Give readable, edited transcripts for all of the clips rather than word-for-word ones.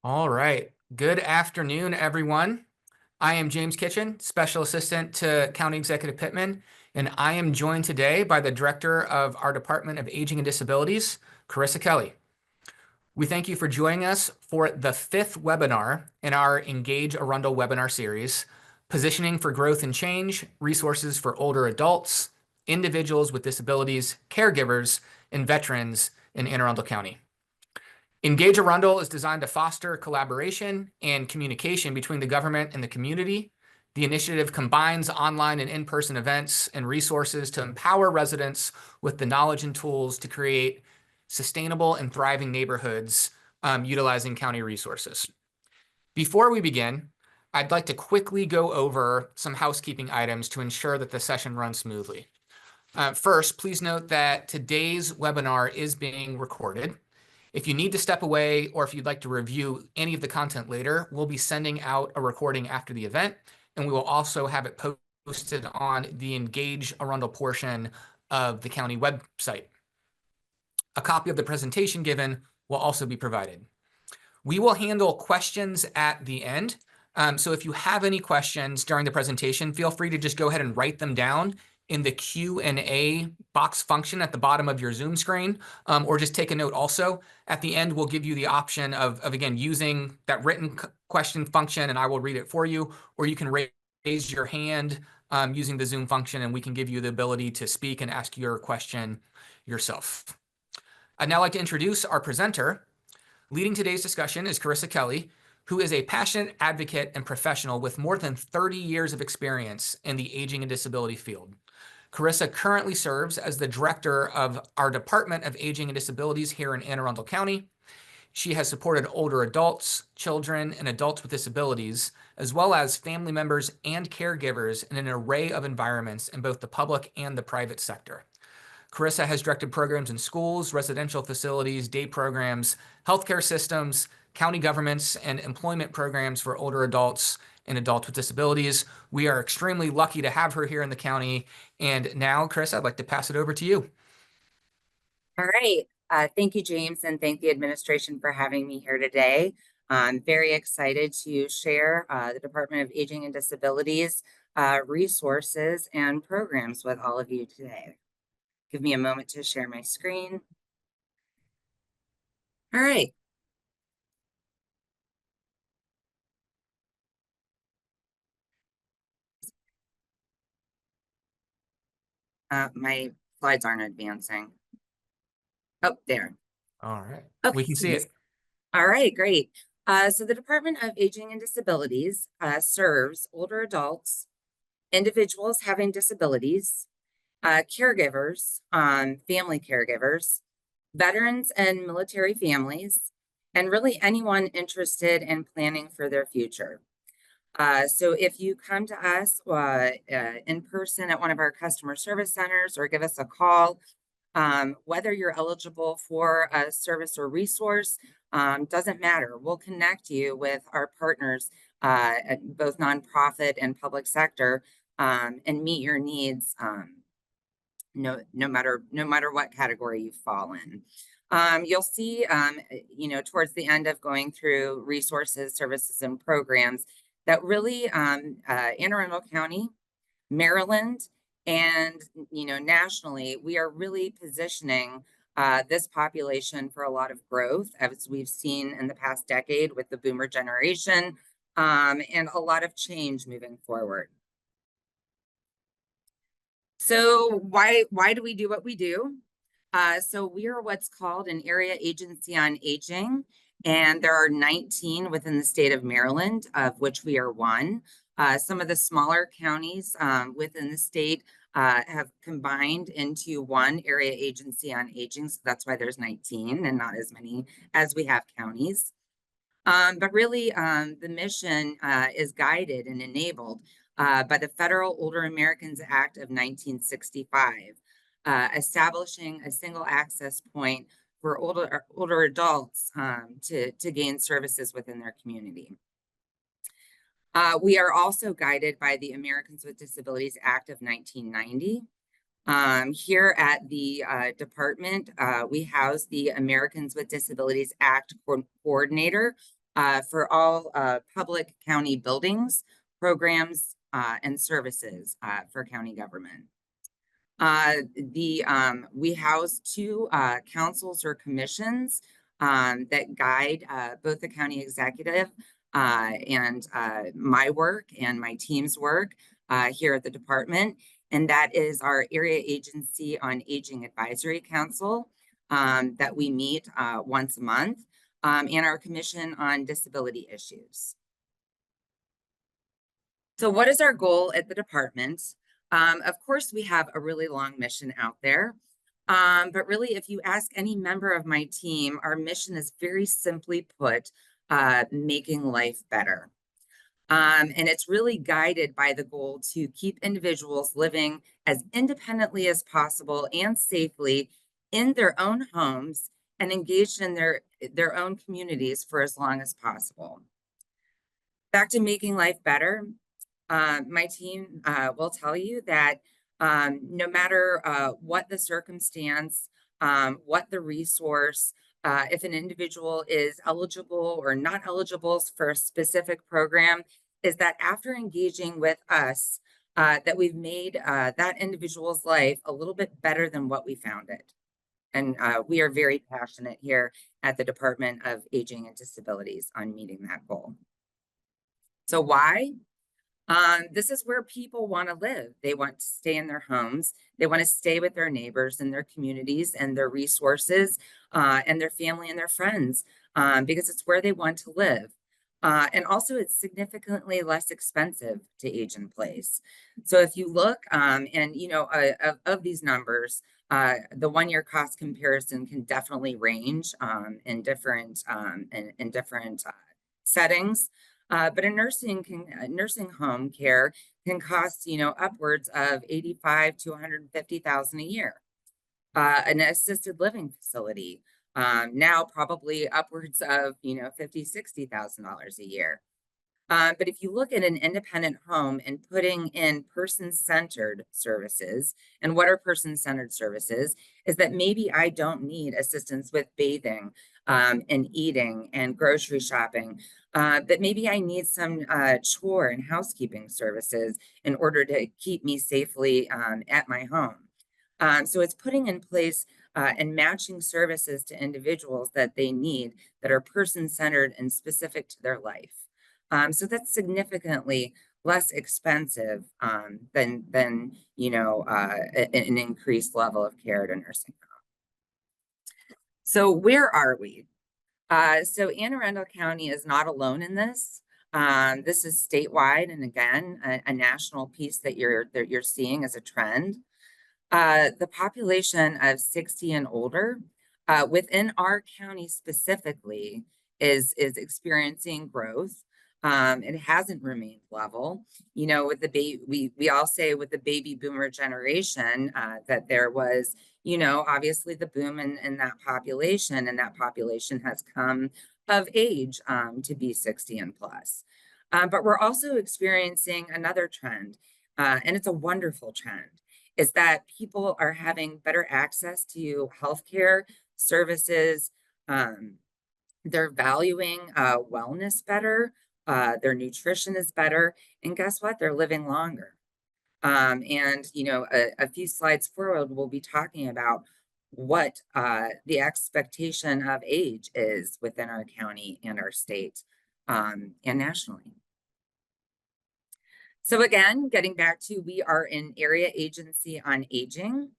All right. Good afternoon, everyone. I am James Kitchen, Special Assistant to County Executive Pittman, and I am joined today by the Director of our Department of Aging and Disabilities, Carissa Kelly. We thank you for joining us for the fifth webinar in our Engage Arundel webinar series, Positioning for Growth and Change, Resources for Older Adults, Individuals with Disabilities, Caregivers, and Veterans in Anne Arundel County. Engage Arundel is designed to foster collaboration and communication between the government and the community. The initiative combines online and in-person events and resources to empower residents with the knowledge and tools to create sustainable and thriving neighborhoods utilizing county resources. Before we begin, I'd like to quickly go over some housekeeping items to ensure that the session runs smoothly. First, please note that today's webinar is being recorded. If you need to step away or if you'd like to review any of the content later, we'll be sending out a recording after the event, and we will also have it posted on the Engage Arundel portion of the county website. A copy of the presentation given will also be provided. We will handle questions at the end. So if you have any questions during the presentation, feel free to just go ahead and write them down in the Q&A box function at the bottom of your Zoom screen, or just take a note also. At the end, we'll give you the option of again, using that written question function, and I will read it for you, or you can raise your hand using the Zoom function, and we can give you the ability to speak and ask your question yourself. I'd now like to introduce our presenter. Leading today's discussion is Carissa Kelly, who is a passionate advocate and professional with more than 30 years of experience in the aging and disability field. Carissa currently serves as the director of our Department of Aging and Disabilities here in Anne Arundel County. She has supported older adults, children, and adults with disabilities, as well as family members and caregivers in an array of environments in both the public and the private sector. Carissa has directed programs in schools, residential facilities, day programs, healthcare systems, county governments, and employment programs for older adults and adults with disabilities. We are extremely lucky to have her here in the county. And now, Carissa, I'd like to pass it over to you. All right. Thank you, James, and thank the administration for having me here today. I'm very excited to share the Department of Aging and Disabilities resources and programs with all of you today. Give me a moment to share my screen. All right. My slides aren't advancing. Oh, there. All right. Okay. We can see it. All right, great. So the Department of Aging and Disabilities serves older adults, individuals having disabilities, caregivers, family caregivers, veterans and military families, and really anyone interested in planning for their future. So if you come to us in person at one of our customer service centers or give us a call, whether you're eligible for a service or resource, doesn't matter. We'll connect you with our partners at both nonprofit and public sector and meet your needs no matter what category you fall in. You'll see, towards the end of going through resources, services, and programs that really Anne Arundel County, Maryland, and nationally, we are really positioning this population for a lot of growth, as we've seen in the past decade with the boomer generation, and a lot of change moving forward. So why do we do what we do? So we are what's called an area agency on aging, and there are 19 within the state of Maryland, of which we are one. Some of the smaller counties within the state have combined into one area agency on aging, so that's why there's 19 and not as many as we have counties. But really, the mission is guided and enabled by the Federal Older Americans Act of 1965, establishing a single access point for older adults to gain services within their community. We are also guided by the Americans with Disabilities Act of 1990. Here at the department, we house the Americans with Disabilities Act coordinator, for all public county buildings, programs, and services for county government. We house two councils or commissions that guide both the county executive and my work and my team's work here at the department. And that is our Area Agency on Aging Advisory Council that we meet once a month, and our Commission on Disability Issues. So what is our goal at the department? Of course, we have a really long mission out there. But really, if you ask any member of my team, our mission is very simply put, making life better. And it's really guided by the goal to keep individuals living as independently as possible and safely in their own homes and engaged in their own communities for as long as possible. Back to making life better. My team will tell you that no matter what the circumstance, what the resource, if an individual is eligible or not eligible for a specific program, is that after engaging with us, that we've made that individual's life a little bit better than what we found it. And we are very passionate here at the Department of Aging and Disabilities on meeting that goal. So why? This is where people want to live. They want to stay in their homes. They want to stay with their neighbors and their communities and their resources and their family and their friends because it's where they want to live. And also it's significantly less expensive to age in place. So if you look and, you know, of these numbers, the one-year cost comparison can definitely range in different settings. But a nursing home care can cost, you know, upwards of $85,000 to $150,000 a year. An assisted living facility now probably upwards of, you know, $50,000 to $60,000 a year. But if you look at an independent home and putting in person-centered services, and what are person-centered services, is that maybe I don't need assistance with bathing and eating and grocery shopping, but maybe I need some chore and housekeeping services in order to keep me safely at my home. So it's putting in place and matching services to individuals that they need that are person-centered and specific to their life. So that's significantly less expensive than you know an increased level of care at a nursing home. So where are we? So Anne Arundel County is not alone in this. This is statewide, and again, a national piece that you're seeing as a trend. The population of 60 and older within our county specifically is experiencing growth. It hasn't remained level. You know, with the we all say with the baby boomer generation that there was, you know, obviously the boom in that population, and that population has come of age to be 60 and plus. But we're also experiencing another trend, and it's a wonderful trend, is that people are having better access to healthcare services. They're valuing wellness better. Their nutrition is better. And guess what? They're living longer. And, you know, a few slides forward, we'll be talking about what the expectation of age is within our county and our state and nationally. So again, getting back to, we are an area agency on aging.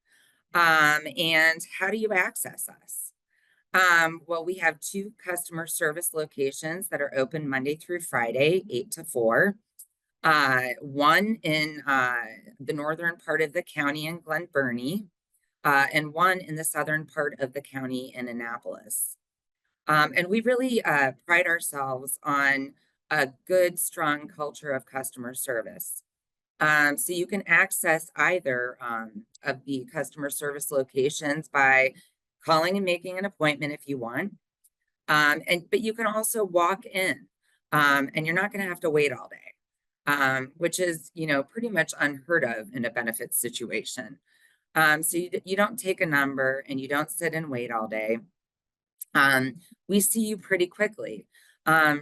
And how do you access us? Well, we have 2 customer service locations that are open Monday through Friday, 8 to 4. One in the northern part of the county in Glen Burnie, and one in the southern part of the county in Annapolis. And we really pride ourselves on a good, strong culture of customer service. So you can access either of the customer service locations by calling and making an appointment if you want. But you can also walk in and you're not going to have to wait all day, which is, you know, pretty much unheard of in a benefits situation. So you don't take a number and you don't sit and wait all day. We see you pretty quickly.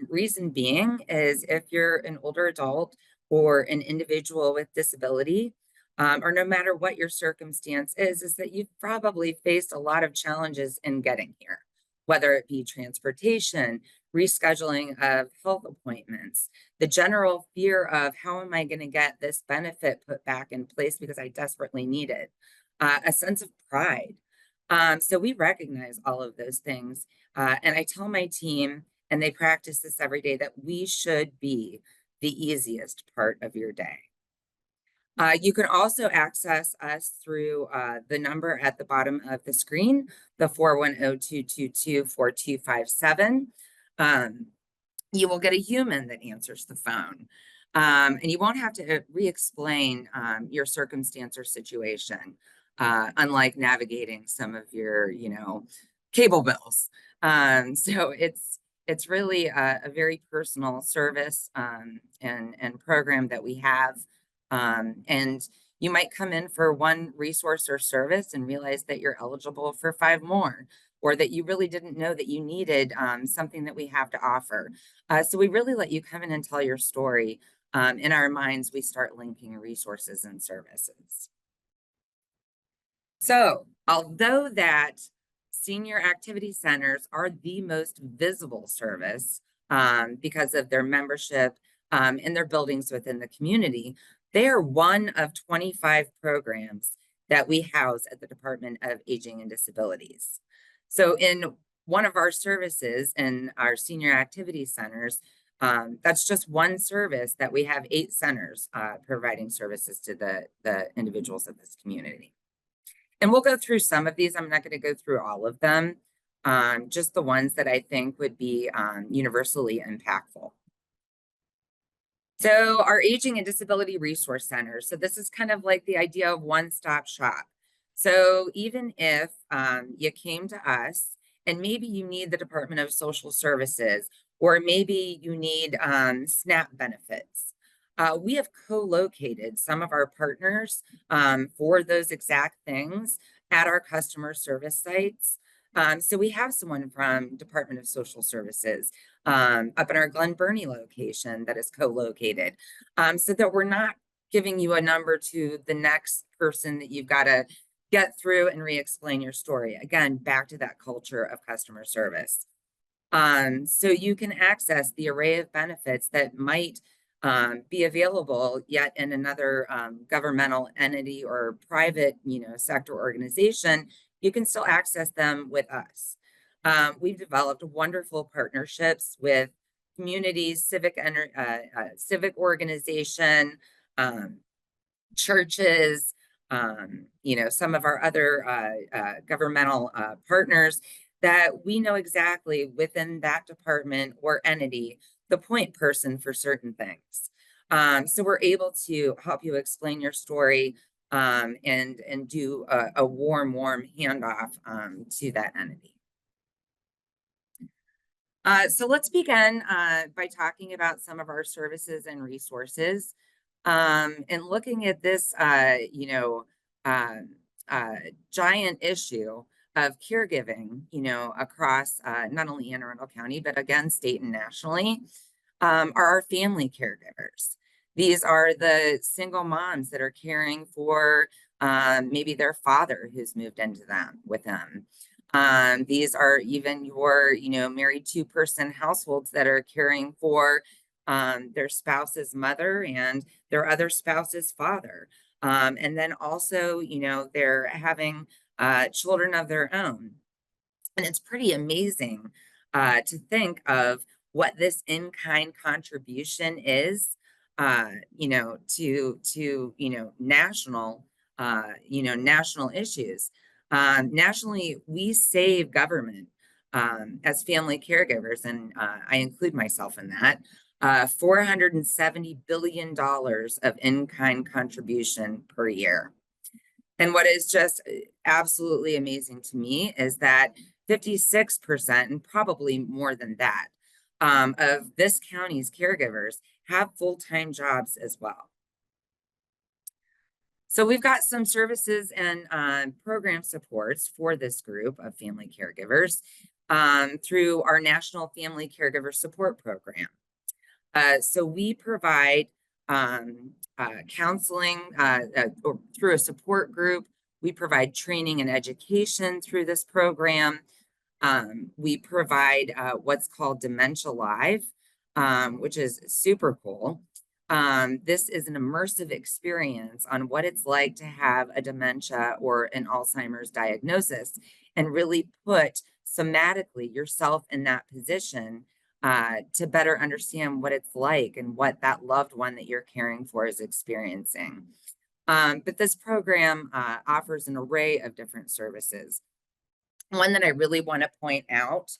Reason being is if you're an older adult or an individual with disability, or no matter what your circumstance is that you've probably faced a lot of challenges in getting here, whether it be transportation, rescheduling of health appointments, the general fear of how am I going to get this benefit put back in place because I desperately need it, a sense of pride. So we recognize all of those things. And I tell my team, and they practice this every day, that we should be the easiest part of your day. You can also access us through the number at the bottom of the screen, the 410-222-4257. You will get a human that answers the phone. And you won't have to re-explain your circumstance or situation, unlike navigating some of your, cable bills. So it's really a very personal service and program that we have. And you might come in for one resource or service and realize that you're eligible for 5 more, or that you really didn't know that you needed something that we have to offer. So we really let you come in and tell your story. In our minds, we start linking resources and services. So although that senior activity centers are the most visible service because of their membership in their buildings within the community, they are one of 25 programs that we house at the Department of Aging and Disabilities. So in one of our services in our senior activity centers, that's just one service that we have 8 centers providing services to the individuals of this community. And we'll go through some of these. I'm not going to go through all of them, just the ones that I think would be universally impactful. So our Aging and Disability Resource Center. So this is kind of like the idea of one-stop shop. So even if you came to us and maybe you need the Department of Social Services, or maybe you need SNAP benefits, we have co-located some of our partners for those exact things at our customer service sites. So we have someone from Department of Social Services up in our Glen Burnie location that is co-located, so that we're not giving you a number to the next person that you've got to get through and re-explain your story. Again, back to that culture of customer service. So you can access the array of benefits that might be available yet in another governmental entity or private, sector organization. You can still access them with us. We've developed wonderful partnerships with communities, civic organization, churches, some of our other governmental partners, that we know exactly within that department or entity the point person for certain things. So we're able to help you explain your story and do a warm handoff to that entity. So let's begin by talking about some of our services and resources, and looking at this, giant issue of caregiving, across not only Anne Arundel County, but again, state and nationally, are our family caregivers. These are the single moms that are caring for maybe their father who's moved into them with them. These are even your, married 2-person households that are caring for their spouse's mother and their other spouse's father. And then also, they're having children of their own. And it's pretty amazing to think of what this in-kind contribution is, to national, national issues. Nationally, we save government as family caregivers, and I include myself in that. $470 billion of in-kind contribution per year. And what is just absolutely amazing to me is that 56%, and probably more than that, of this county's caregivers have full-time jobs as well. So we've got some services and program supports for this group of family caregivers. through our National Family Caregiver Support Program. So we provide counseling or through a support group. We provide training and education through this program. We provide what's called Dementia Live, which is super cool. This is an immersive experience on what it's like to have a dementia or an Alzheimer's diagnosis and really put somatically yourself in that position to better understand what it's like and what that loved one that you're caring for is experiencing. But this program offers an array of different services. One that I really want to point out,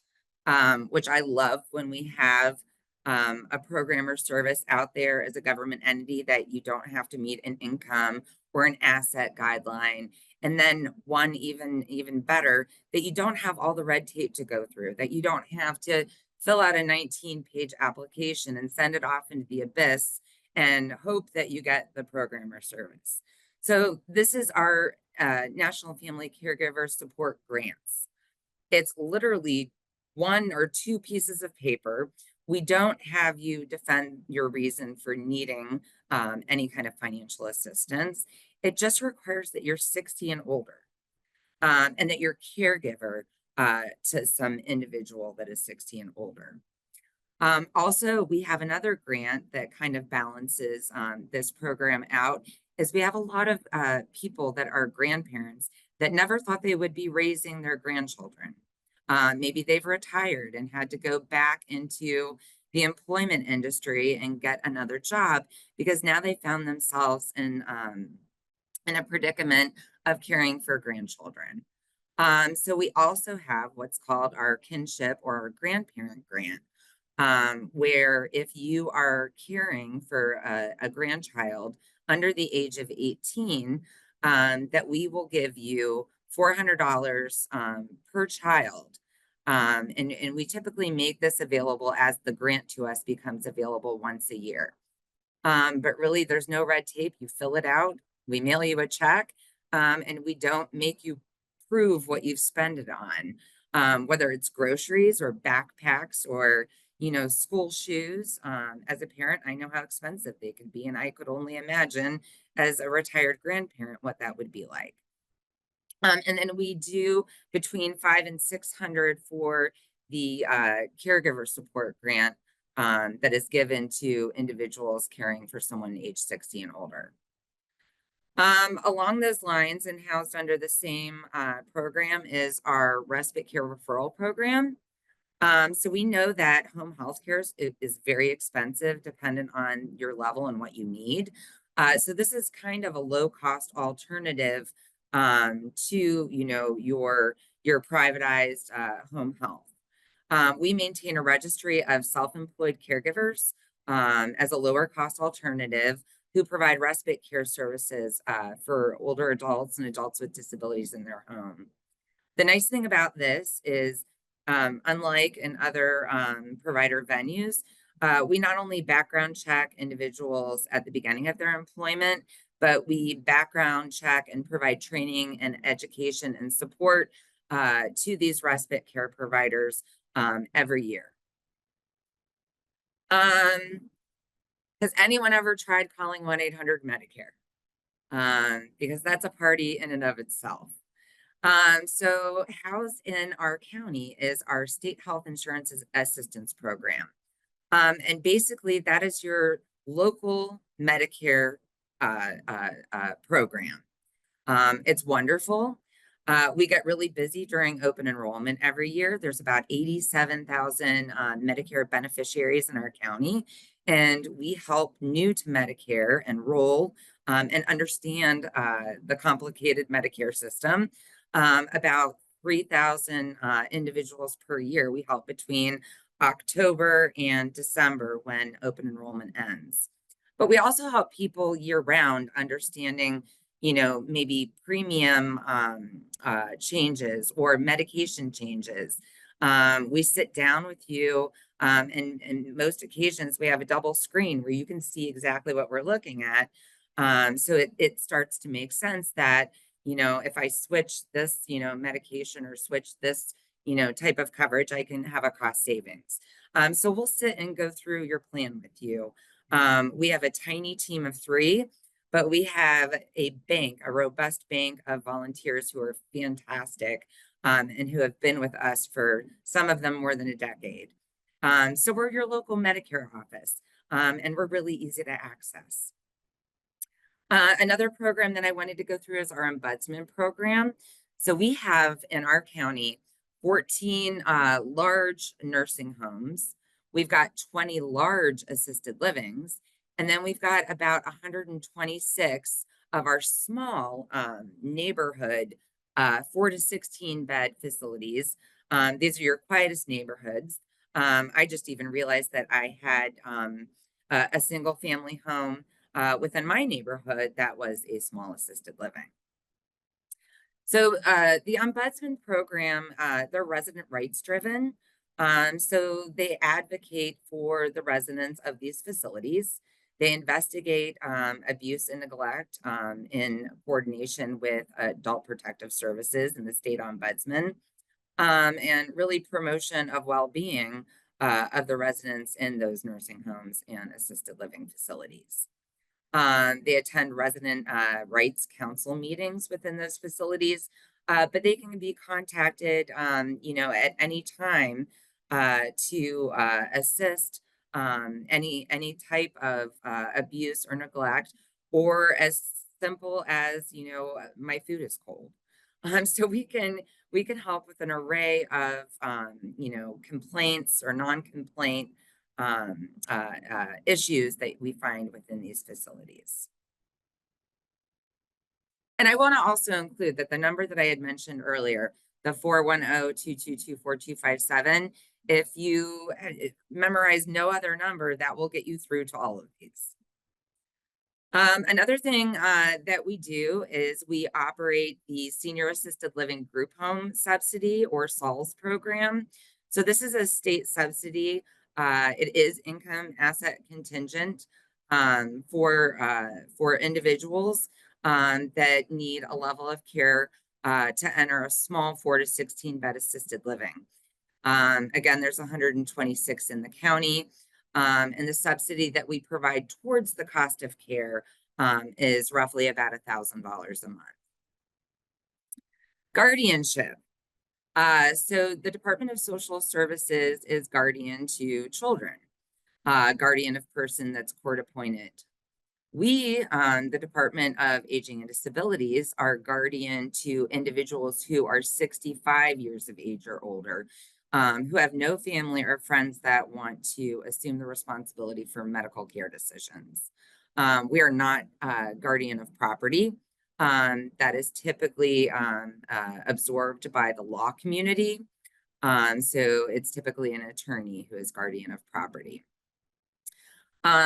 which I love when we have a program or service out there as a government entity that you don't have to meet an income or an asset guideline. And then one even better, that you don't have all the red tape to go through, that you don't have to fill out a 19-page application and send it off into the abyss and hope that you get the program or service. So this is our National Family Caregiver Support Grants. It's literally 1 or 2 pieces of paper. We don't have you defend your reason for needing any kind of financial assistance. It just requires that you're 60 and older and that you're caregiver to some individual that is 60 and older. Also, we have another grant that kind of balances this program out, is we have a lot of people that are grandparents that never thought they would be raising their grandchildren. Maybe they've retired and had to go back into the employment industry and get another job because now they found themselves in a predicament of caring for grandchildren. So we also have what's called our kinship or our grandparent grant, where if you are caring for a grandchild under the age of 18, that we will give you $400 per child. And we typically make this available as the grant to us becomes available once a year. But really, there's no red tape. You fill it out, we mail you a check, and we don't make you prove what you've spent it on, whether it's groceries or backpacks or school shoes. As a parent, I know how expensive they can be, and I could only imagine as a retired grandparent what that would be like. And then we do between $500 and $600 for the caregiver support grant that is given to individuals caring for someone age 60 and older. Along those lines and housed under the same program is our respite care referral program. So we know that home health care is very expensive dependent on your level and what you need. So this is kind of a low cost alternative to your privatized home health. We maintain a registry of self-employed caregivers as a lower cost alternative who provide respite care services for older adults and adults with disabilities in their home. The nice thing about this is, unlike in other provider venues, we not only background check individuals at the beginning of their employment, but we background check and provide training and education and support to these respite care providers every year. Has anyone ever tried calling 1-800-Medicare? Because that's a party in and of itself. So housed in our county is our state health insurance assistance program. And basically that is your local Medicare program. It's wonderful. We get really busy during open enrollment every year. There's about 87,000 Medicare beneficiaries in our county, and we help new to Medicare enroll and understand the complicated Medicare system. About 3,000 individuals per year. We help between October and December when open enrollment ends. But we also help people year round understanding, maybe premium changes or medication changes. We sit down with you, and most occasions we have a double screen where you can see exactly what we're looking at. So it starts to make sense that, if I switch this, medication or switch this, type of coverage, I can have a cost savings. So we'll sit and go through your plan with you. We have a tiny team of 3, but we have a robust bank of volunteers who are fantastic, and who have been with us for some of them more than a decade. So we're your local Medicare office, and we're really easy to access. Another program that I wanted to go through is our ombudsman program. So we have in our county 14 large nursing homes. We've got 20 large assisted livings, and then we've got about 126 of our small neighborhood 4 to 16 bed facilities. These are your quietest neighborhoods. I just even realized that I had a single family home within my neighborhood that was a small assisted living. So the ombudsman program, they're resident rights driven. So they advocate for the residents of these facilities. They investigate abuse and neglect in coordination with Adult Protective Services and the state ombudsman, and really promotion of well-being of the residents in those nursing homes and assisted living facilities. They attend resident rights council meetings within those facilities, but they can be contacted, at any time to assist any type of abuse or neglect, or as simple as my food is cold. So we can help with an array of complaints or non-complaint issues that we find within these facilities. And I want to also include that the number that I had mentioned earlier, the 410-222-4257, if you memorize no other number, that will get you through to all of these. Another thing that we do is we operate the Senior Assisted Living Group Home Subsidy, or SALS program. So this is a state subsidy. It is income asset contingent for individuals that need a level of care to enter a small 4 to 16 bed assisted living. Again, there's 126 in the county. And the subsidy that we provide towards the cost of care is roughly about $1,000 a month. Guardianship. So the Department of Social Services is guardian to children, guardian of person that's court appointed. We, the Department of Aging and Disabilities, are guardian to individuals who are 65 years of age or older, who have no family or friends that want to assume the responsibility for medical care decisions. We are not guardian of property. That is typically absorbed by the law community. So it's typically an attorney who is guardian of property.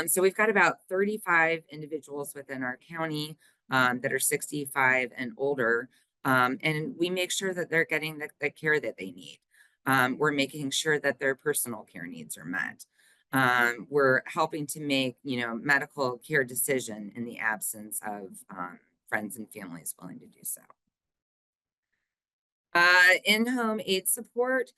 So we've got about 35 individuals within our county that are 65 and older, and we make sure that they're getting the care that they need. We're making sure that their personal care needs are met. We're helping to make, medical care decision in the absence of friends and families willing to do so. In-home aid support.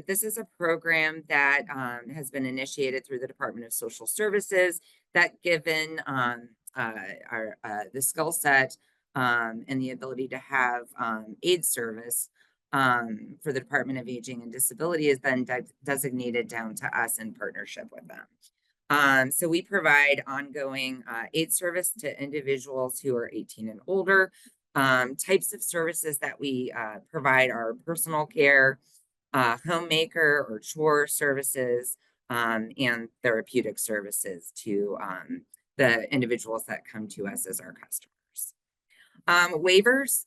This is a program that has been initiated through the Department of Social Services that, given the skill set and the ability to have aid service for the Department of Aging and Disability, has been designated down to us in partnership with them. So we provide ongoing aid service to individuals who are 18 and older. Types of services that we provide are personal care, homemaker or chore services, and therapeutic services to the individuals that come to us as our customers. Waivers.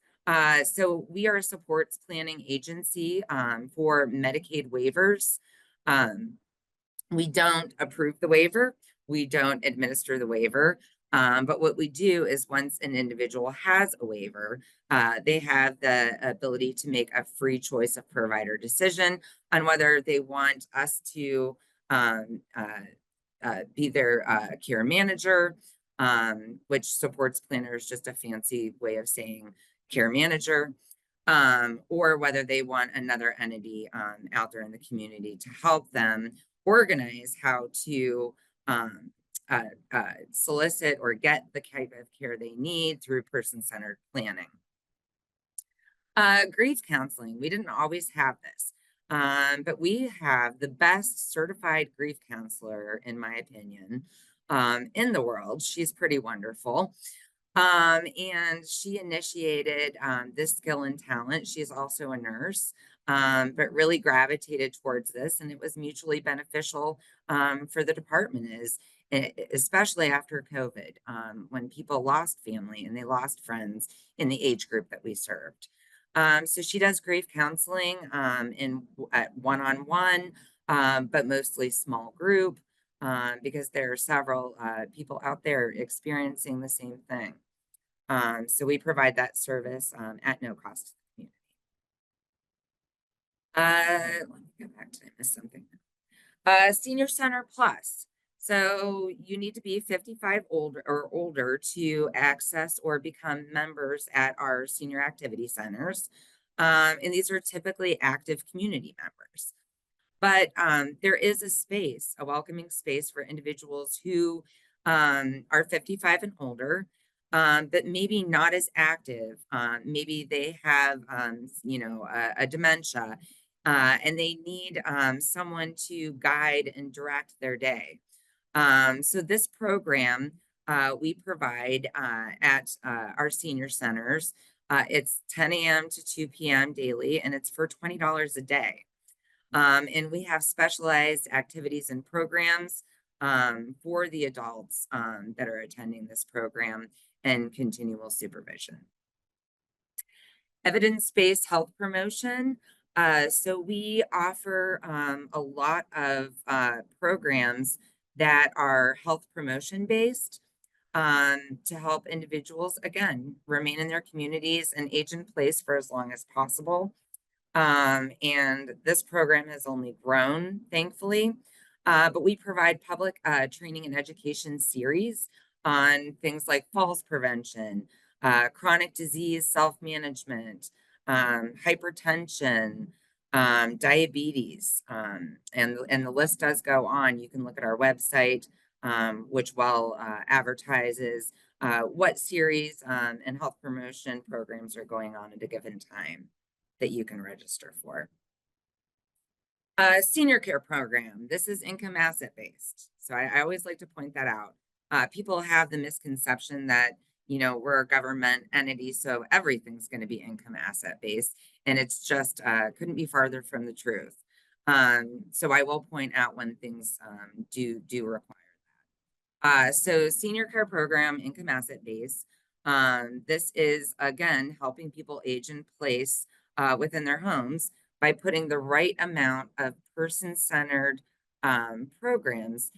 So we are a supports planning agency for Medicaid waivers. We don't approve the waiver. We don't administer the waiver. But what we do is, once an individual has a waiver, they have the ability to make a free choice of provider decision on whether they want us to be their care manager, which supports planner is just a fancy way of saying care manager. or whether they want another entity out there in the community to help them organize how to solicit or get the type of care they need through person-centered planning. Grief counseling. We didn't always have this, but we have the best certified grief counselor, in my opinion, in the world. She's pretty wonderful. And she initiated this skill and talent. She's also a nurse, but really gravitated towards this, and it was mutually beneficial for the department, especially after COVID, when people lost family and they lost friends in the age group that we served. So she does grief counseling at one-on-one, but mostly small group, because there are several people out there experiencing the same thing. So we provide that service at no cost to the community. Let me go back to, I missed something. Senior Center Plus. So you need to be 55 or older to access or become members at our senior activity centers. And these are typically active community members. But there is a space, a welcoming space for individuals who are 55 and older, but maybe not as active. Maybe they have, a dementia, and they need someone to guide and direct their day. So this program we provide at our senior centers. It's 10 a.m. to 2 p.m. daily, and it's for $20 a day. And we have specialized activities and programs for the adults that are attending this program and continual supervision. Evidence-based health promotion. So we offer a lot of programs that are health promotion based to help individuals, again, remain in their communities and age in place for as long as possible. And this program has only grown, thankfully. But we provide public training and education series on things like falls prevention, chronic disease self-management, hypertension, diabetes, and the list does go on. You can look at our website, which advertises what series and health promotion programs are going on at a given time that you can register for. Senior care program. This is income asset based. So I always like to point that out. People have the misconception that, we're a government entity, so everything's going to be income asset based. And it's just couldn't be farther from the truth. So I will point out when things do require that. So senior care program, income asset based. This is, again, helping people age in place within their homes by putting the right amount of person-centered programs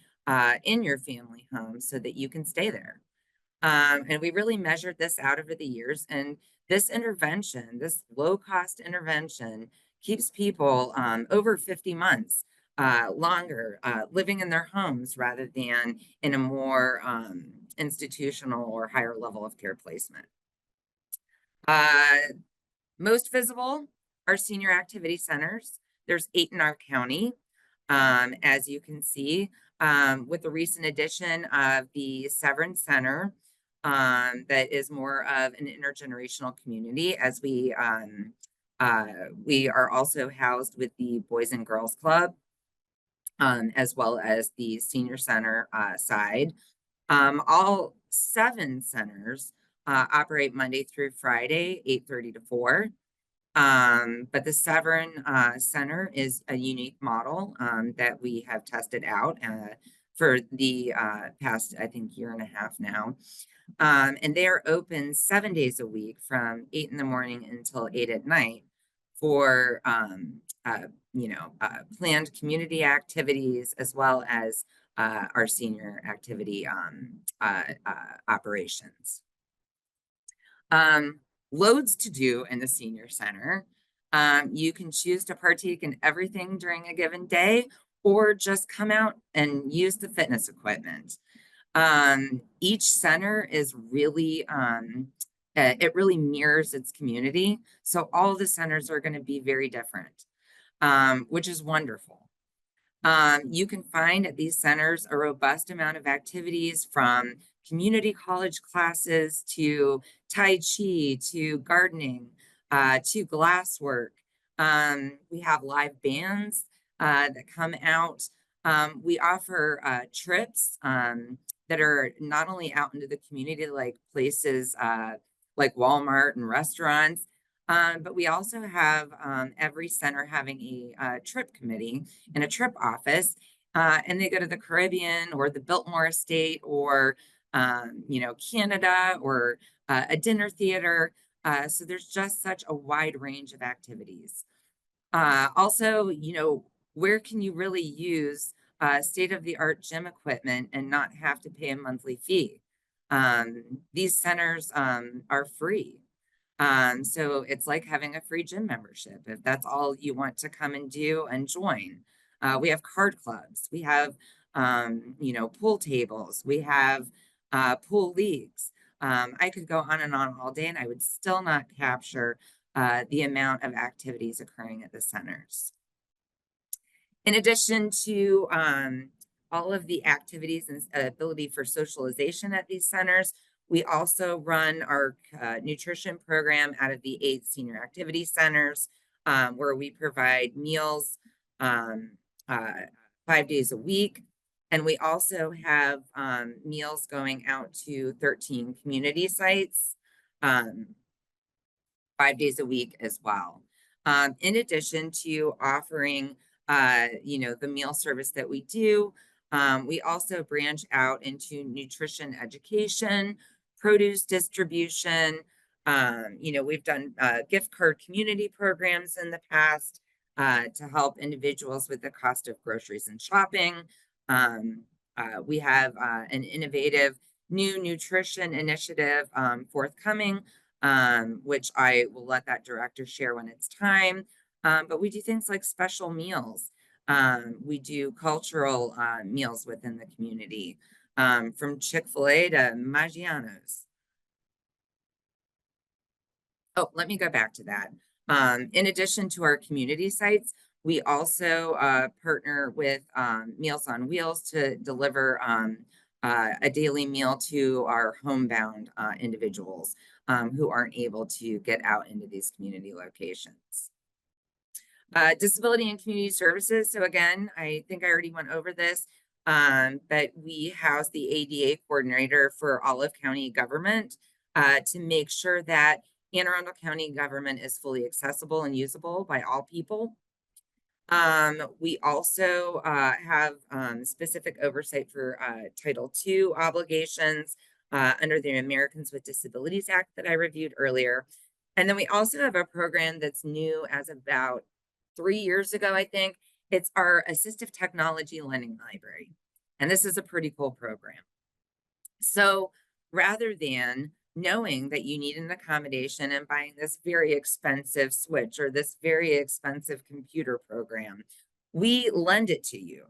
in your family home so that you can stay there. And we really measured this out over the years. And this intervention, this low-cost intervention, keeps people over 50 months longer living in their homes rather than in a more institutional or higher level of care placement. Most visible are senior activity centers. There's 8 in our county, as you can see, with the recent addition of the Severance Center, that is more of an intergenerational community, as we are also housed with the Boys and Girls Club, as well as the senior center side. All 7 centers operate Monday through Friday, 8:30 to 4. But the Severn Center is a unique model that we have tested out for the past, I think, year and a half now. And they are open 7 days a week from 8 in the morning until 8 at night for, planned community activities as well as our senior activity operations. Loads to do in the senior center. You can choose to partake in everything during a given day or just come out and use the fitness equipment. Each center is really It really mirrors its community. So all the centers are going to be very different, which is wonderful. You can find at these centers a robust amount of activities from community college classes to Tai Chi to gardening to glasswork. We have live bands that come out. We offer trips that are not only out into the community, like places like Walmart and restaurants, but we also have every center having a trip committee in a trip office, and they go to the Caribbean or the Biltmore Estate or Canada or a dinner theater. So there's just such a wide range of activities. Also, where can you really use state-of-the-art gym equipment and not have to pay a monthly fee? These centers are free. So it's like having a free gym membership if that's all you want to come and do and join. We have card clubs, we have pool tables, we have pool leagues. I could go on and on all day, and I would still not capture the amount of activities occurring at the centers. In addition to all of the activities and ability for socialization at these centers, we also run our nutrition program out of the 8 senior activity centers, where we provide meals um, uh, 5 days a week. And we also have meals going out to 13 community sites. 5 days a week as well. In addition to offering, the meal service that we do, we also branch out into nutrition education, produce distribution. We've done gift card community programs in the past to help individuals with the cost of groceries and shopping. We have an innovative new nutrition initiative forthcoming, which I will let that director share when it's time. But we do things like special meals. We do cultural meals within the community, from Chick-fil-A to Maggiano's. Oh, let me go back to that. In addition to our community sites, we also partner with Meals on Wheels to deliver a daily meal to our homebound individuals who aren't able to get out into these community locations. Disability and community services. So again, I think I already went over this, but we house the ADA coordinator for all of county government to make sure that Anne Arundel County government is fully accessible and usable by all people. We also have specific oversight for Title II obligations under the Americans with Disabilities Act that I reviewed earlier. And then we also have a program that's new as about 3 years ago, I think. It's our Assistive Technology Lending Library. And this is a pretty cool program. So rather than knowing that you need an accommodation and buying this very expensive switch or this very expensive computer program, we lend it to you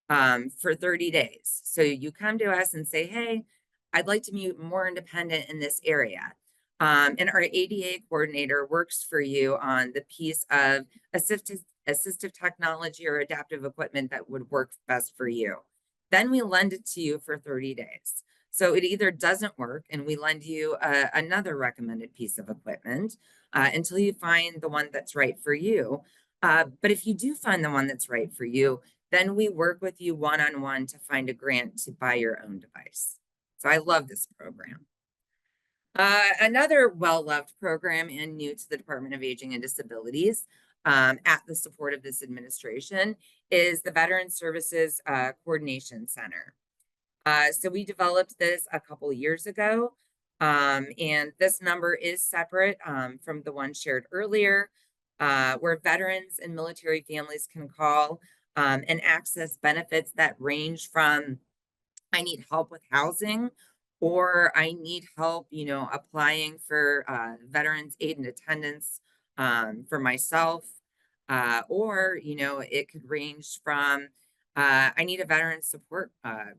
for 30 days. So you come to us and say, hey, I'd like to be more independent in this area. And our ADA coordinator works for you on the piece of assistive technology or adaptive equipment that would work best for you. Then we lend it to you for 30 days. So it either doesn't work and we lend you another recommended piece of equipment until you find the one that's right for you. But if you do find the one that's right for you, then we work with you one-on-one to find a grant to buy your own device. So I love this program. Another well-loved program and new to the Department of Aging and Disabilities at the support of this administration is the Veteran Services Coordination Center. So we developed this a couple years ago, and this number is separate from the one shared earlier, where veterans and military families can call and access benefits that range from I need help with housing, or I need help, applying for veterans aid and attendance for myself, or it could range from I need a veteran support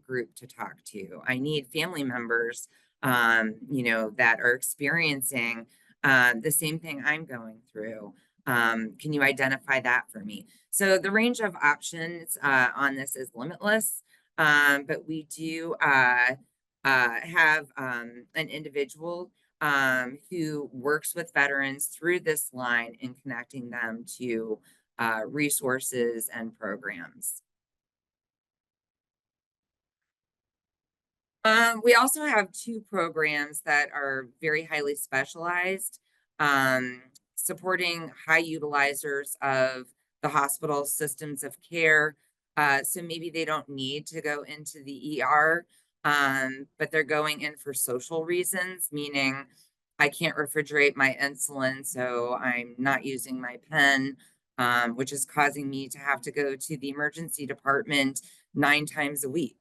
group to talk to. I need family members that are experiencing the same thing I'm going through. Can you identify that for me? So the range of options on this is limitless, but we do have an individual who works with veterans through this line and connecting them to resources and programs. We also have two programs that are very highly specialized, um, supporting high utilizers of the hospital systems of care. So maybe they don't need to go into the ER, but they're going in for social reasons, meaning I can't refrigerate my insulin, so I'm not using my pen, which is causing me to have to go to the emergency department 9 times a week.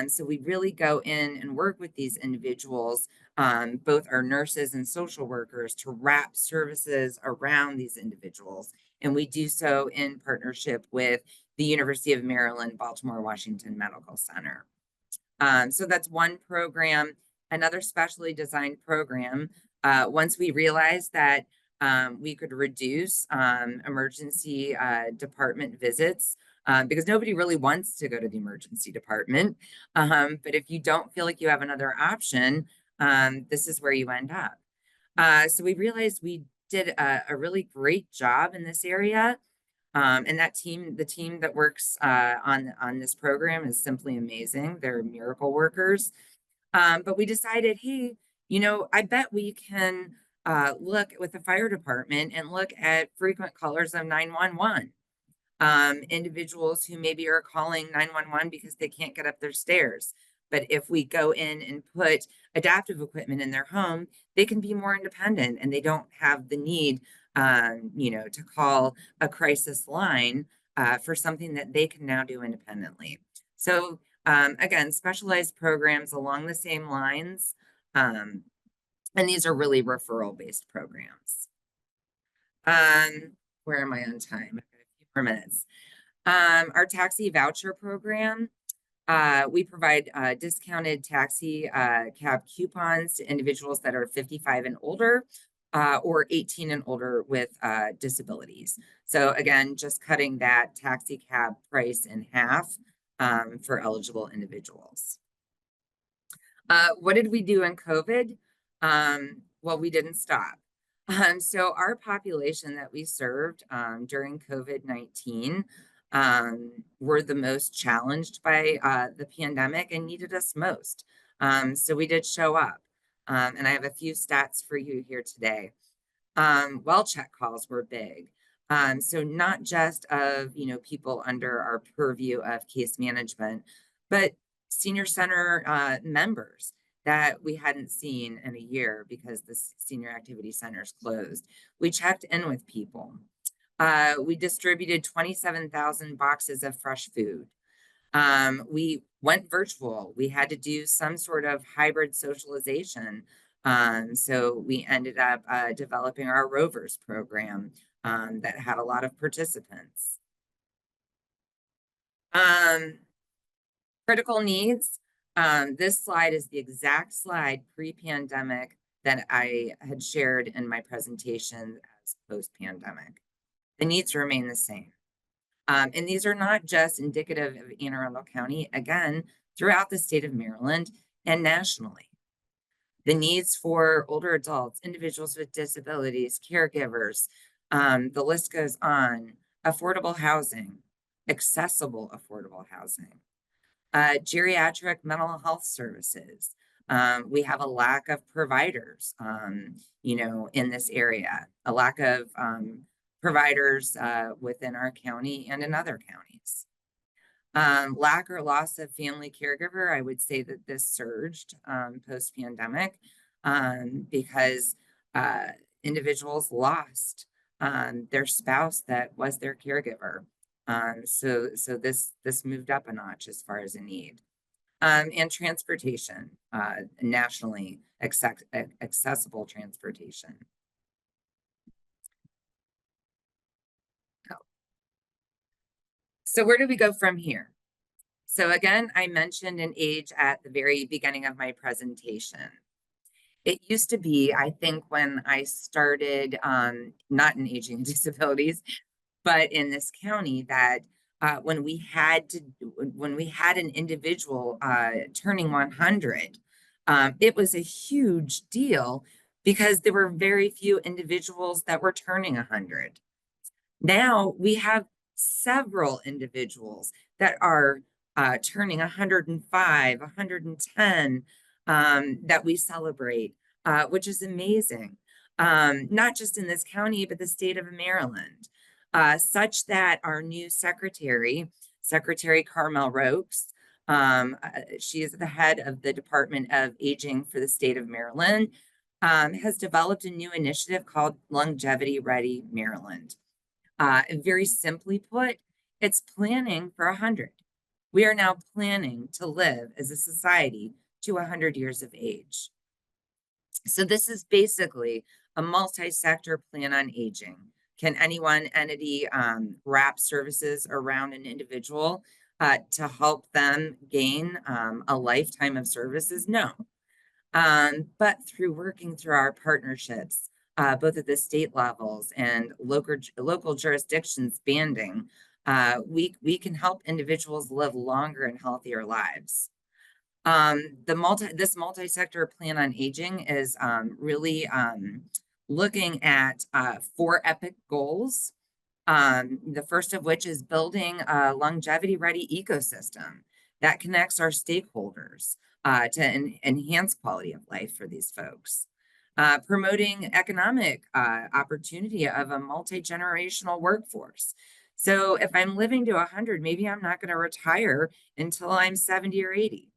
So we really go in and work with these individuals, both our nurses and social workers, to wrap services around these individuals. And we do so in partnership with the University of Maryland, Baltimore Washington Medical Center. So that's one program. Another specially designed program, once we realized that we could reduce emergency department visits, because nobody really wants to go to the emergency department. But if you don't feel like you have another option, this is where you end up. So we realized we did a really great job in this area. And the team that works on this program is simply amazing. They're miracle workers. But we decided, hey, I bet we can look with the fire department and look at frequent callers of 911. Individuals who maybe are calling 911 because they can't get up their stairs. But if we go in and put adaptive equipment in their home, they can be more independent and they don't have the need, to call a crisis line for something that they can now do independently. So again, specialized programs along the same lines. And these are really referral-based programs. Where am I on time? I've got a few more minutes. Our taxi voucher program, we provide discounted taxi cab coupons to individuals that are 55 and older, or 18 and older with disabilities. So again, just cutting that taxi cab price in half for eligible individuals. What did we do in COVID? Well, we didn't stop. So our population that we served during COVID-19 were the most challenged by the pandemic and needed us most. So we did show up. And I have a few stats for you here today. Well check calls were big. So not just of, people under our purview of case management, but senior center members that we hadn't seen in a year because the senior activity centers closed. We checked in with people. We distributed 27,000 boxes of fresh food. We went virtual. We had to do some sort of hybrid socialization. So we ended up developing our Rovers program that had a lot of participants. Critical needs. This slide is the exact slide pre-pandemic that I had shared in my presentation as post-pandemic. The needs remain the same. And these are not just indicative of Anne Arundel County, again, throughout the state of Maryland and nationally. The needs for older adults, individuals with disabilities, caregivers, the list goes on. Affordable housing, accessible affordable housing, geriatric mental health services. We have a lack of providers, in this area, a lack of providers within our county and in other counties. Lack or loss of family caregiver, I would say that this surged post-pandemic because individuals lost their spouse that was their caregiver. So this moved up a notch as far as a need. And transportation, nationally accessible transportation. So where do we go from here? So again, I mentioned an age at the very beginning of my presentation. It used to be, I think, when I started, not in aging and disabilities, but in this county, that when we had an individual turning 100, it was a huge deal because there were very few individuals that were turning 100. Now we have several individuals that are turning 105, 110, that we celebrate, which is amazing. Not just in this county, but the state of Maryland, such that our new Secretary Carmel Rokes, she is the head of the Department of Aging for the state of Maryland, has developed a new initiative called Longevity Ready Maryland. And very simply put, it's planning for 100. We are now planning to live as a society to 100 years of age. So this is basically a multi-sector plan on aging. Can any one entity wrap services around an individual to help them gain a lifetime of services? No. But through working through our partnerships, both at the state levels and local jurisdictions banding, we can help individuals live longer and healthier lives. This multi-sector plan on aging is really looking at 4 epic goals. The first of which is building a longevity ready ecosystem that connects our stakeholders to enhance quality of life for these folks. Promoting economic opportunity of a multi-generational workforce. So if I'm living to 100, maybe I'm not going to retire until I'm 70 or 80.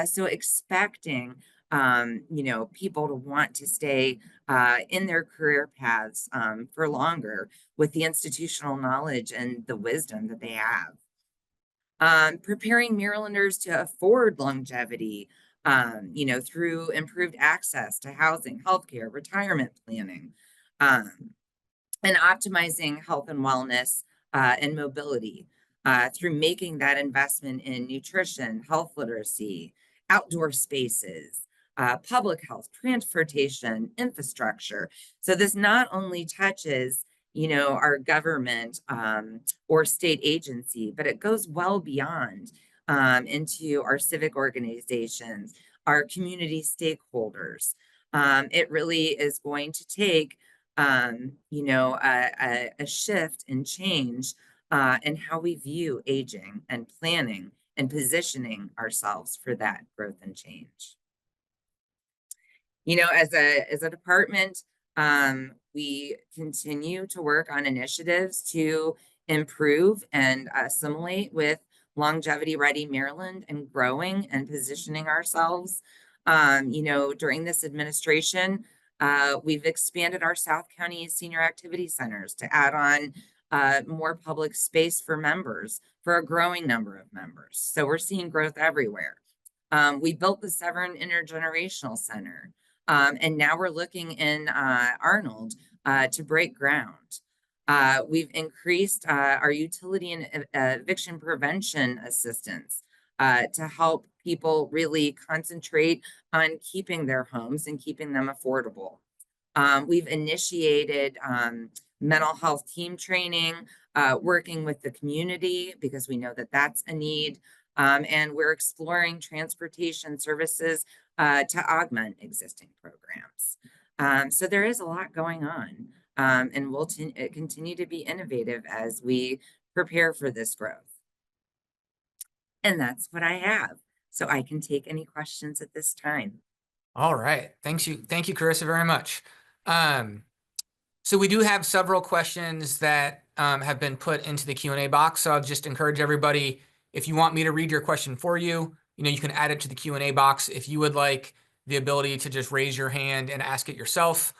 So expecting, people to want to stay in their career paths for longer with the institutional knowledge and the wisdom that they have. Preparing Marylanders to afford longevity, through improved access to housing, healthcare, retirement planning, and optimizing health and wellness and mobility through making that investment in nutrition, health literacy, outdoor spaces, public health, transportation, infrastructure. So this not only touches, our government or state agency, but it goes well beyond into our civic organizations, our community stakeholders. It really is going to take a shift and change in how we view aging and planning and positioning ourselves for that growth and change. As a department, we continue to work on initiatives to improve and assimilate with Longevity Ready Maryland and growing and positioning ourselves. During this administration, we've expanded our South County Senior Activity Centers to add on more public space for members, for a growing number of members. So we're seeing growth everywhere. We built the Severn Intergenerational Center, and now we're looking in Arnold to break ground. We've increased our utility and eviction prevention assistance to help people really concentrate on keeping their homes and keeping them affordable. We've initiated mental health team training, working with the community because we know that that's a need. And we're exploring transportation services to augment existing programs. So there is a lot going on, and we'll continue to be innovative as we prepare for this growth. And that's what I have. So I can take any questions at this time. All right. Thank you, Carissa, very much. So we do have several questions that have been put into the Q&A box. So I'll just encourage everybody, if you want me to read your question for you, you can add it to the Q&A box. If you would like the ability to just raise your hand and ask it yourself,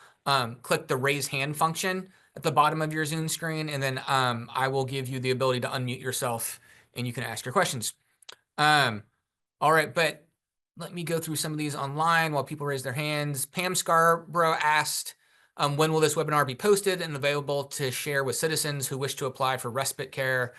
click the raise hand function at the bottom of your Zoom screen, and then I will give you the ability to unmute yourself and you can ask your questions. All right, but let me go through some of these online while people raise their hands. Pam Scarborough asked, when will this webinar be posted and available to share with citizens who wish to apply for respite care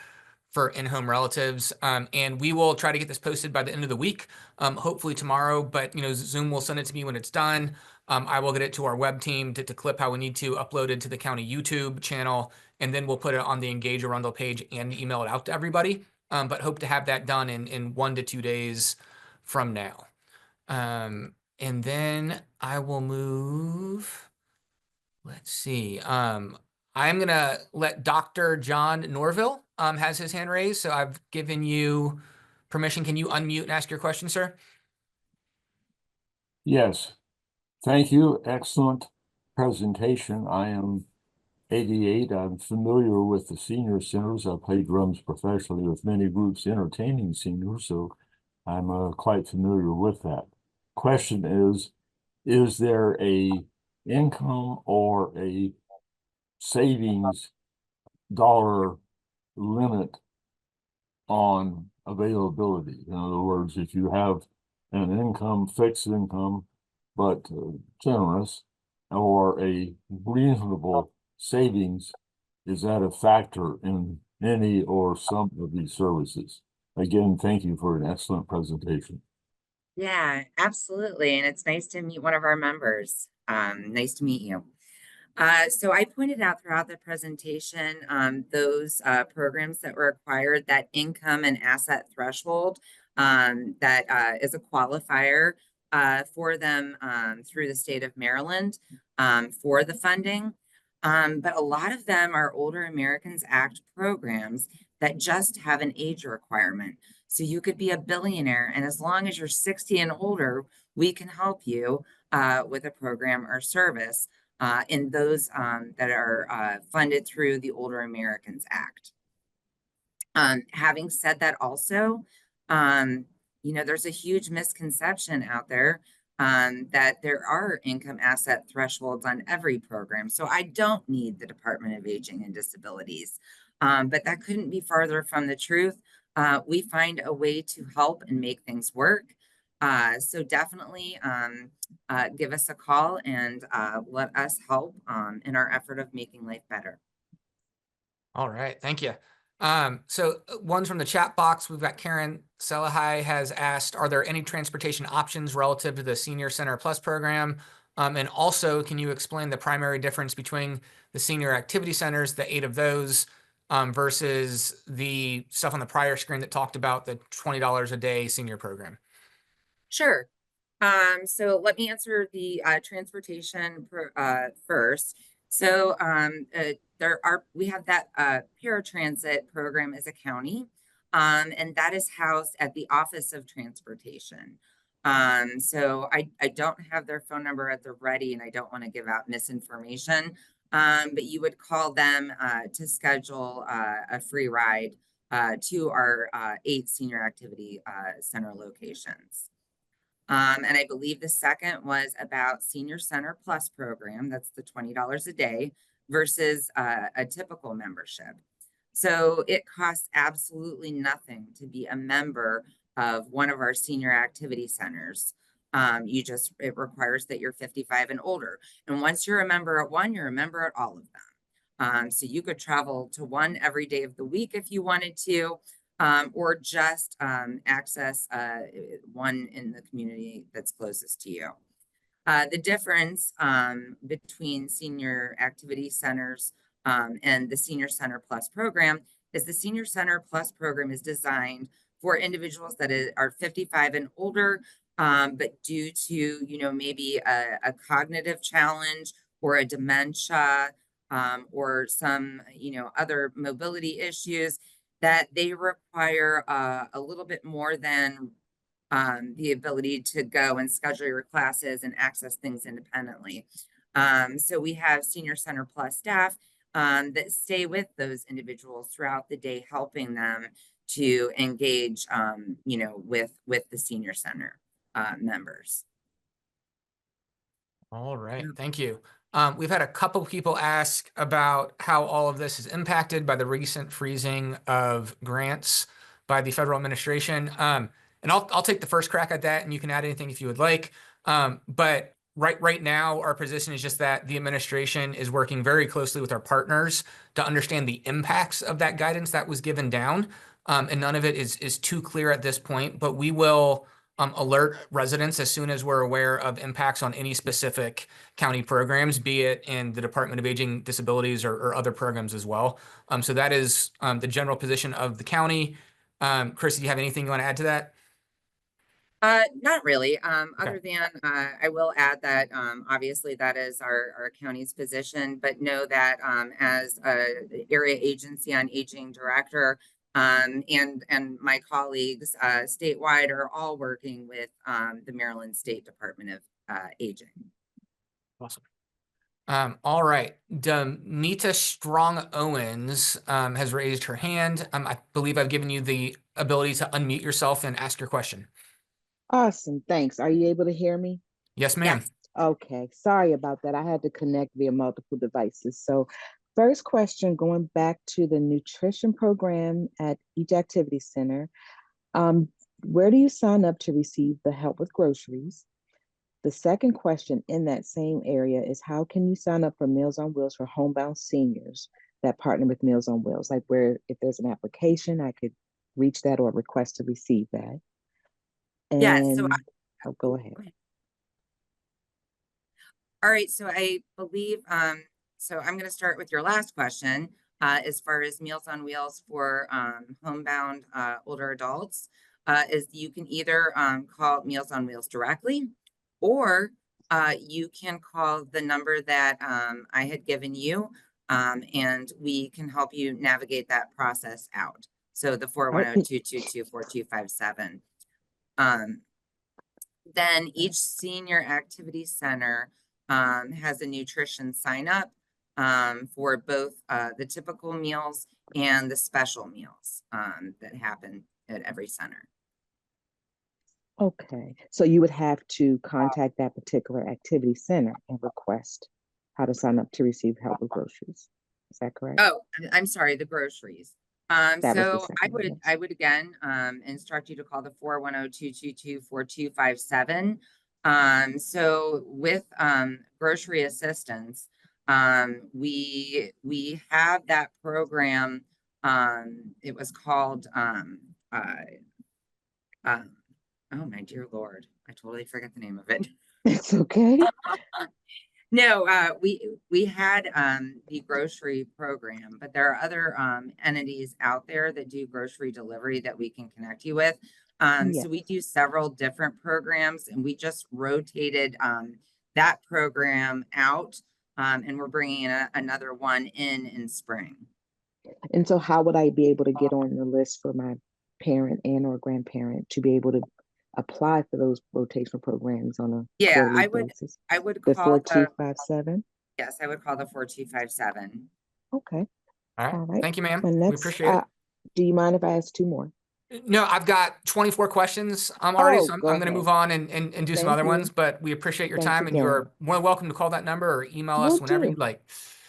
for in-home relatives. And we will try to get this posted by the end of the week, hopefully tomorrow, but Zoom will send it to me when it's done. I will get it to our web team to clip how we need to upload it to the county YouTube channel, and then we'll put it on the Engage Arundel page and email it out to everybody. But hope to have that done in 1 to 2 days from now. And then I will move. Let's see. I'm gonna let Dr. John Norville has his hand raised, so I've given you permission. Can you unmute and ask your question, sir? Yes, thank you. Excellent presentation. I am 88. I'm familiar with the senior centers. I play drums professionally with many groups entertaining seniors, so I'm quite familiar with that. Question is there a income or a savings dollar limit on availability? In other words, if you have an income, fixed income, but generous, or a reasonable savings, is that a factor in any or some of these services? Again, thank you for an excellent presentation. Yeah, absolutely. And it's nice to meet one of our members. Nice to meet you. So I pointed out throughout the presentation those programs that required that income and asset threshold that is a qualifier for them through the state of Maryland for the funding. But a lot of them are Older Americans Act programs that just have an age requirement. So you could be a billionaire, and as long as you're 60 and older, we can help you with a program or service in those that are funded through the Older Americans Act. Having said that also, there's a huge misconception out there that there are income asset thresholds on every program. So I don't need the Department of Aging and Disabilities. But that couldn't be farther from the truth. We find a way to help and make things work. So definitely give us a call and let us help in our effort of making life better. All right, thank you. So ones from the chat box, we've got Karen Selahai has asked, are there any transportation options relative to the Senior Center Plus program? And also, can you explain the primary difference between the senior activity centers, the 8 of those, versus the stuff on the prior screen that talked about the $20 a day senior program? Sure. So let me answer the transportation first. So we have that paratransit program as a county, and that is housed at the Office of Transportation. So I don't have their phone number at the ready, and I don't want to give out misinformation. But you would call them to schedule a free ride to our 8 senior activity center locations. And I believe the second was about Senior Center Plus program. That's the $20 a day versus a typical membership. So it costs absolutely nothing to be a member of one of our senior activity centers. It requires that you're 55 and older. And once you're a member at one, you're a member at all of them. So you could travel to one every day of the week if you wanted to, or just access one in the community that's closest to you. The difference between senior activity centers and the Senior Center Plus program is the Senior Center Plus program is designed for individuals that are 55 and older, but due to, maybe a cognitive challenge or a dementia or some, other mobility issues, that they require a little bit more than the ability to go and schedule your classes and access things independently. So we have Senior Center Plus staff that stay with those individuals throughout the day, helping them to engage, with the senior center members. All right, thank you. We've had a couple people ask about how all of this is impacted by the recent freezing of grants by the federal administration. And I'll take the first crack at that, and you can add anything if you would like. But right now, our position is just that the administration is working very closely with our partners to understand the impacts of that guidance that was given down. And none of it is too clear at this point, but we will alert residents as soon as we're aware of impacts on any specific county programs, be it in the Department of Aging, Disabilities, or other programs as well. So that is the general position of the county. Chris, do you have anything you want to add to that? Not really. Okay. Other than I will add that obviously that is our county's position, but know that as a area agency on aging director and my colleagues statewide are all working with the Maryland State Department of Aging. Awesome. All right. Demita Strong Owens has raised her hand. I believe I've given you the ability to unmute yourself and ask your question. Awesome, thanks. Are you able to hear me? Yes, ma'am. Yes. Okay, sorry about that. I had to connect via multiple devices. So first question, going back to the nutrition program at each activity center, where do you sign up to receive the help with groceries? The second question in that same area is how can you sign up for Meals on Wheels for homebound seniors that partner with Meals on Wheels? Like where, if there's an application, I could reach that or request to receive that. Yes. So And I'll go ahead. All right, so I believe, so I'm going to start with your last question. As far as Meals on Wheels for homebound older adults, is you can either call Meals on Wheels directly, or you can call the number that I had given you, and we can help you navigate that process out. So the 410-222-4257. Then each senior activity center has a nutrition sign up for both the typical meals and the special meals that happen at every center. Okay, so you would have to contact that particular activity center and request how to sign up to receive help with groceries. Is that correct? Oh, I'm sorry, the groceries. That was the So second one, yes. I would again instruct you to call the 410-222-4257. So with grocery assistance, we have that program. It was called oh my dear Lord, I totally forget the name of it. It's okay. No, we had the grocery program, but there are other entities out there that do grocery delivery that we can connect you with. So we Yes. do several different programs, and we just rotated that program out, and we're bringing another one in spring. And so how would I be able to get on the list for my parent and or grandparent to be able to apply for those rotational programs on a Yeah, quarterly basis? I would The call the 4257? yes, I would call the 4257. Okay, All right. all right. Thank you, ma'am. My We next, appreciate it. do you mind if I ask two more? No, I've got 24 questions already, Oh, so go I'm going to ahead. move on and do some Thank other ones, you. but we appreciate your Thanks time, and you again. are more than welcome to call that number or email Will us whenever you'd do. like.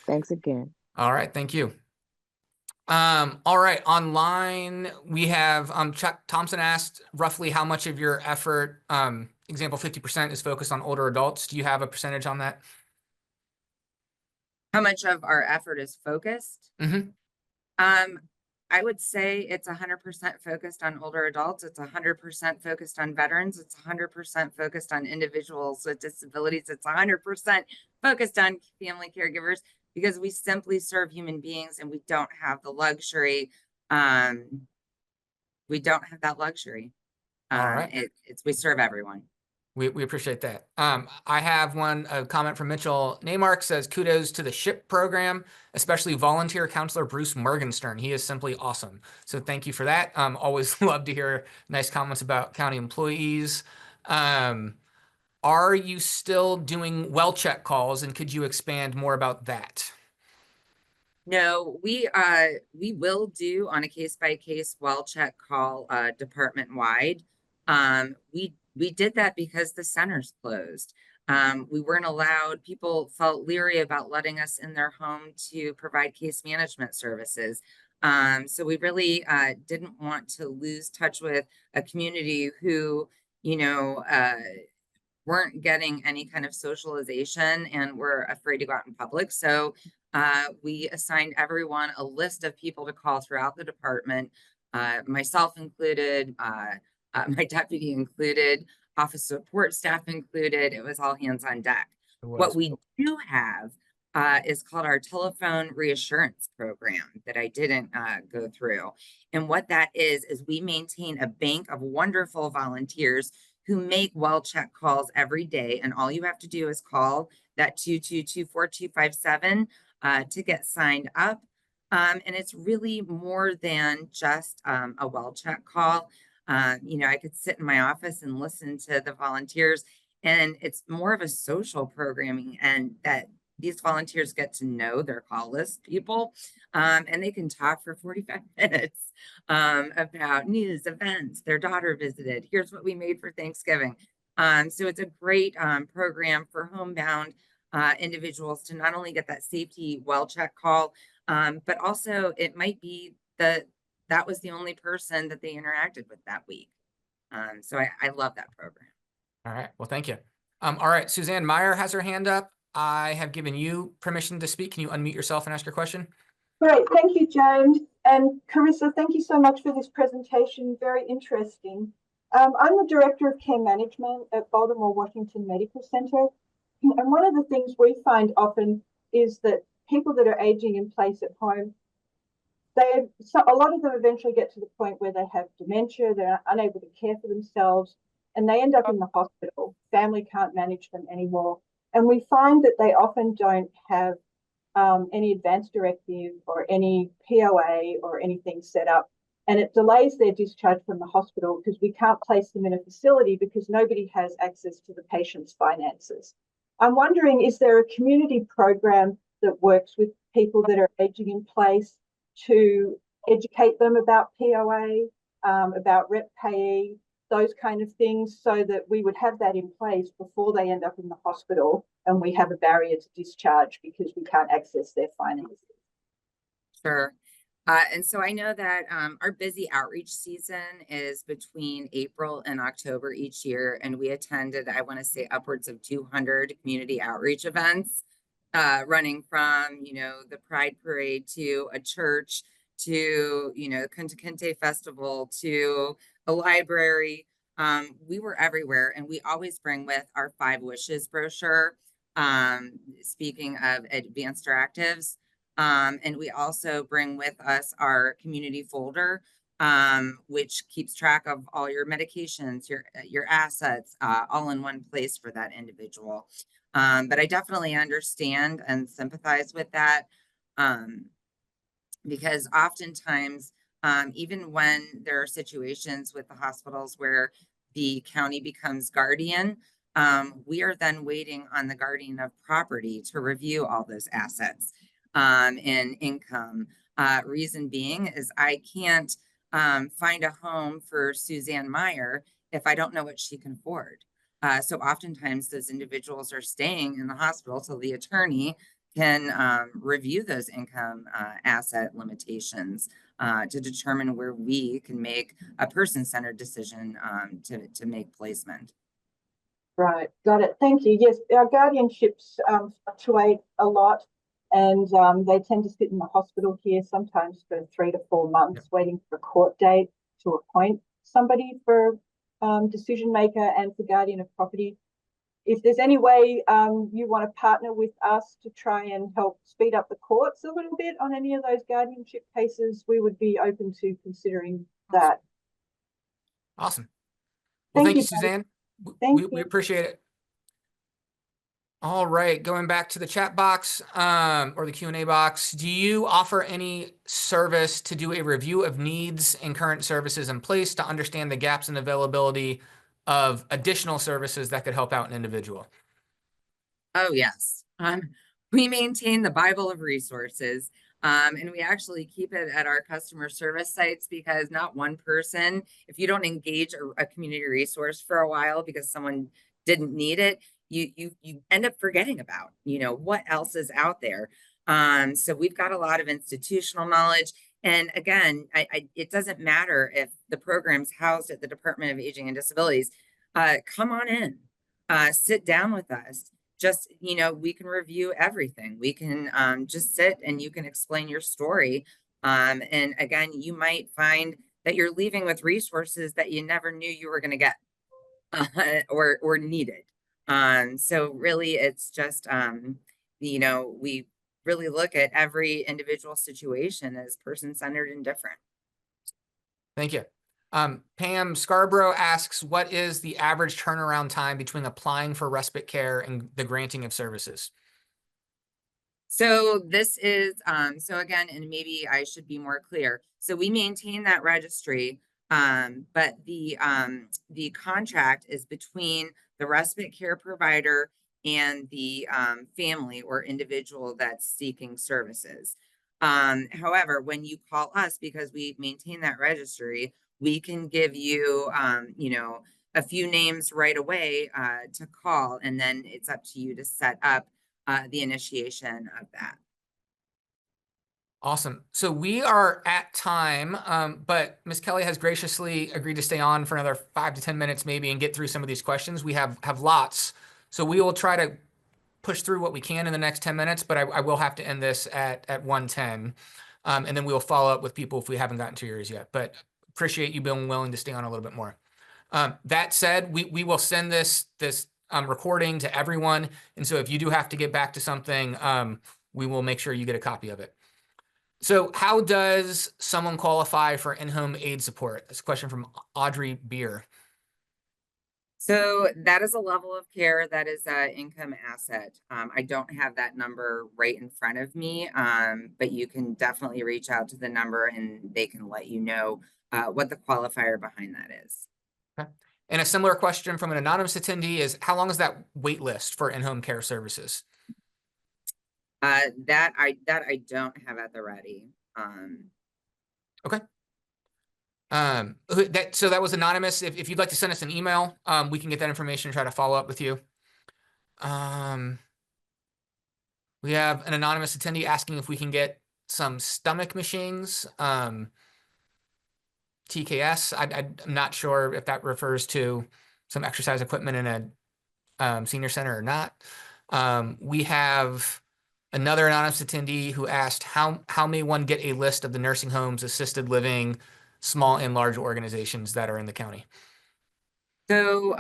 Thanks again. All right. Thank you. All right. Online, we have Chuck Thompson asked roughly how much of your effort, example 50% is focused on older adults. Do you have a percentage on that? How much of our effort is focused? Mm-hmm. I would say it's 100% focused on older adults. It's 100% focused on veterans. It's 100% focused on individuals with disabilities. It's 100% focused on family caregivers, because we simply serve human beings, and we don't have the luxury. We don't have that luxury. All right. We serve everyone. We appreciate that. I have a comment from Mitchell Neymark says, kudos to the SHIP program, especially volunteer counselor Bruce Morgenstern. He is simply awesome. So thank you for that. Always love to hear nice comments about county employees. Are you still doing well check calls, and could you expand more about that? No, we will do on a case-by-case well check call department-wide. We did that because the center's closed. We weren't allowed, people felt leery about letting us in their home to provide case management services. So we really didn't want to lose touch with a community who, you know, weren't getting any kind of socialization and were afraid to go out in public. So we assigned everyone a list of people to call throughout the department, myself included, my deputy included, office support staff included. It was all hands on deck. It What was. we do have is called our telephone reassurance program that I didn't go through. And what that is we maintain a bank of wonderful volunteers who make well-check calls every day. And all you have to do is call that 222-4257 to get signed up. And it's really more than just a well-check call. You know, I could sit in my office and listen to the volunteers, and it's more of a social programming, and that these volunteers get to know their call list people, and they can talk for 45 minutes about news, events, their daughter visited, here's what we made for Thanksgiving. So it's a great program for homebound individuals to not only get that safety well check call, but also it might be that was the only person that they interacted with that week. So I love that program. All right. Well, thank you. All right. Suzanne Meyer has her hand up. I have given you permission to speak. Can you unmute yourself and ask your question? Great, thank you, James. And Carissa, thank you so much for this presentation, very interesting. I'm the Director of Care Management at Baltimore Washington Medical Center. And one of the things we find often is that people that are aging in place at home, a lot of them eventually get to the point where they have dementia, they're unable to care for themselves, and they end up in the hospital. Family can't manage them anymore. And we find that they often don't have any advance directive or any POA or anything set up. And it delays their discharge from the hospital because we can't place them in a facility because nobody has access to the patient's finances. I'm wondering, is there a community program that works with people that are aging in place to educate them about POA, about rep payee, those kind of things, so that we would have that in place before they end up in the hospital and we have a barrier to discharge because we can't access their finances? Sure. And so I know that our busy outreach season is between April and October each year, and we attended, I want to say, upwards of 200 community outreach events, running from, you know, the Pride Parade to a church to, you know, Kunta Kinte Festival to a library. We were everywhere, and we always bring with our 5 Wishes brochure. Speaking of advanced directives, and we also bring with us our community folder, which keeps track of all your medications, your assets, all in one place for that individual. But I definitely understand and sympathize with that, because oftentimes, even when there are situations with the hospitals where the county becomes guardian, we are then waiting on the guardian of property to review all those assets and income. Reason being is I can't find a home for Suzanne Meyer if I don't know what she can afford. So oftentimes those individuals are staying in the hospital till the attorney can review those income asset limitations to determine where we can make a person-centered decision to make placement. Right, got it. Thank you. Yes, our guardianships fluctuate a lot, and they tend to sit in the hospital here sometimes for 3 to 4 months, waiting for a court date to appoint somebody for decision maker and for guardian of property. If there's any way you want to partner with us to try and help speed up the courts a little bit on any of those guardianship cases, we would be open to considering that. Awesome. Well, thank you, Suzanne. We appreciate it. All right, going back to the chat box or the Q&A box, do you offer any service to do a review of needs and current services in place to understand the gaps in availability of additional services that could help out an individual? Oh, yes. We maintain the Bible of resources, and we actually keep it at our customer service sites because not one person, if you don't engage a community resource for a while because someone didn't need it, you end up forgetting about, you know, what else is out there. So we've got a lot of institutional knowledge. And again, it doesn't matter if the program's housed at the Department of Aging and Disabilities. Come on in. sit down with us. Just, we can review everything. We can just sit and you can explain your story. And again, you might find that you're leaving with resources that you never knew you were going to get or needed. So really, it's just, we really look at every individual situation as person-centered and different. Thank you. Pam Scarborough asks, what is the average turnaround time between applying for respite care and the granting of services? So this is, so again, and maybe I should be more clear. So we maintain that registry, but the contract is between the respite care provider and the family or individual that's seeking services. However, when you call us, because we maintain that registry, we can give you, a few names right away to call, and then it's up to you to set up the initiation of that. Awesome. So we are at time, but Ms. Kelly has graciously agreed to stay on for another 5 to 10 minutes maybe and get through some of these questions. We have lots. So we will try to push through what we can in the next 10 minutes, but I will have to end this at 1:10. And then we will follow up with people if we haven't gotten to yours yet. But appreciate you being willing to stay on a little bit more. That said, we will send this recording to everyone. And so if you do have to get back to something, we will make sure you get a copy of it. So how does someone qualify for in-home aid support? That's a question from Audrey Beer. So that is a level of care that is an income asset. I don't have that number right in front of me, but you can definitely reach out to the number and they can let you know what the qualifier behind that is. Okay. And a similar question from an anonymous attendee is, how long is that wait list for in-home care services? That I don't have at the ready. Okay. So that was anonymous. If you'd like to send us an email, we can get that information and try to follow up with you. We have an anonymous attendee asking if we can get some stomach machines. TKS. I'm not sure if that refers to some exercise equipment in a senior center or not. We have another anonymous attendee who asked, how may one get a list of the nursing homes, assisted living, small and large organizations that are in the county? So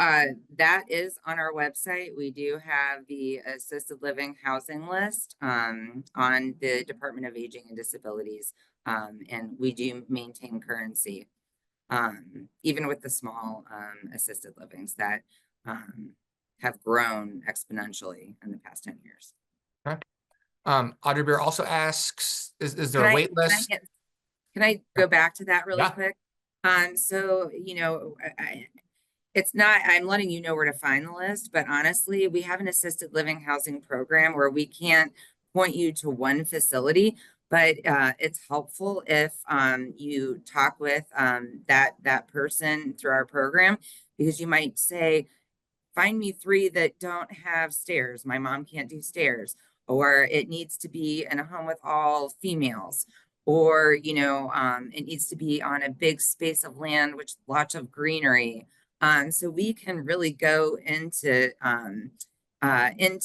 that is on our website. We do have the assisted living housing list on the Department of Aging and Disabilities. And we do maintain currency, even with the small assisted livings that have grown exponentially in the past 10 years. Okay. Audrey Beer also asks, is there a wait list? Can I go back to that really Yeah. quick? So, it's not, I'm letting you know where to find the list, but honestly, we have an assisted living housing program where we can't point you to one facility, but it's helpful if you talk with that person through our program, because you might say, find me 3 that don't have stairs. My mom can't do stairs, or it needs to be in a home with all females, or it needs to be on a big space of land with lots of greenery. So we can really go into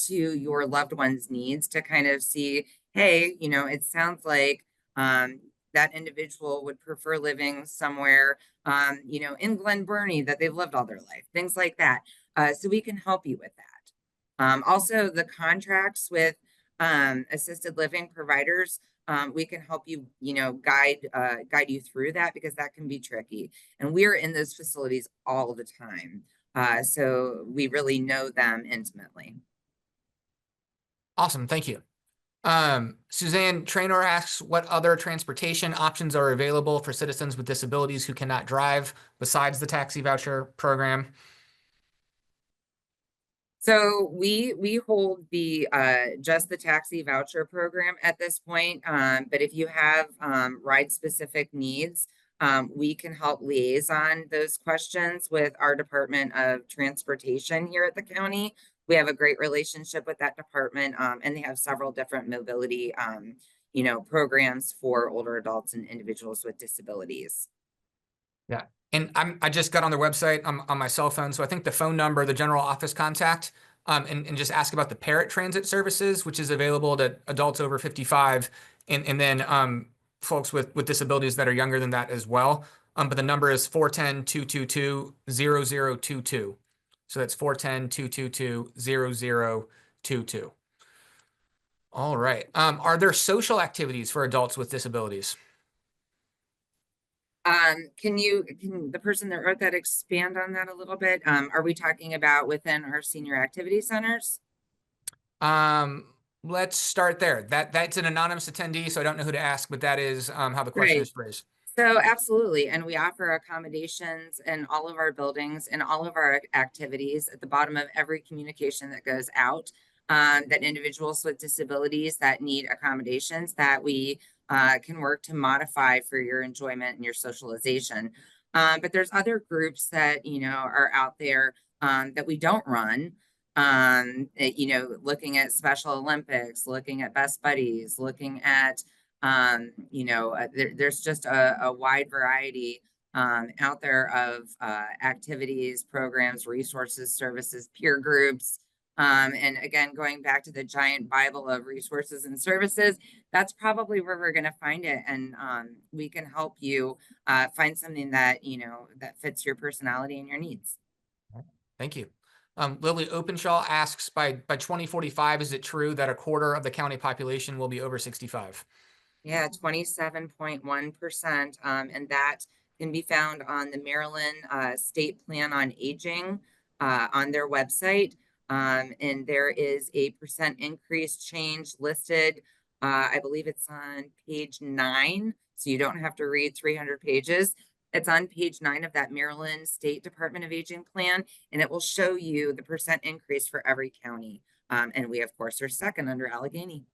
your loved one's needs to kind of see, hey, it sounds like that individual would prefer living somewhere, in Glen Burnie that they've lived all their life, things like that. So we can help you with that. Also, the contracts with assisted living providers, we can help you, guide you through that, because that can be tricky. And we're in those facilities all the time. So we really know them intimately. Awesome. Thank you. Suzanne Traynor asks, what other transportation options are available for citizens with disabilities who cannot drive besides the taxi voucher program? So we hold the just the taxi voucher program at this point. But if you have ride specific needs, we can help liaison those questions with our Department of Transportation here at the county. We have a great relationship with that department, and they have several different mobility programs for older adults and individuals with disabilities. Yeah. And I just got on their website on my cell phone. So I think the phone number, the general office contact, and just ask about the Parrot Transit Services, which is available to adults over 55, and then folks with disabilities that are younger than that as well. But the number is 410-222-0022. So that's 410-222-0022. All right. Are there social activities for adults with disabilities? Can the person that wrote that expand on that a little bit? Are we talking about within our senior activity centers? Um, let's start there. That's an anonymous attendee, so I don't know who to ask, but that is how the question Right. is phrased. So absolutely. And we offer accommodations in all of our buildings and all of our activities at the bottom of every communication that goes out. That individuals with disabilities that need accommodations that we can work to modify for your enjoyment and your socialization. But there's other groups that, are out there that we don't run. Looking at Special Olympics, looking at Best Buddies, looking at there's just a wide variety out there of activities, programs, resources, services, peer groups. And again, going back to the giant Bible of resources and services, that's probably where we're going to find it. And we can help you find something that, that fits your personality and your needs. Thank you. Lily Openshaw asks, by 2045, is it true that a quarter of the county population will be over 65? Yeah, 27.1%. And that can be found on the Maryland State Plan on Aging on their website. And there is a percent increase change listed. I believe it's on page 9. So you don't have to read 300 pages. It's on page 9 of that Maryland State Department of Aging plan, and it will show you the percent increase for every county. And we, of course, are second under Allegheny.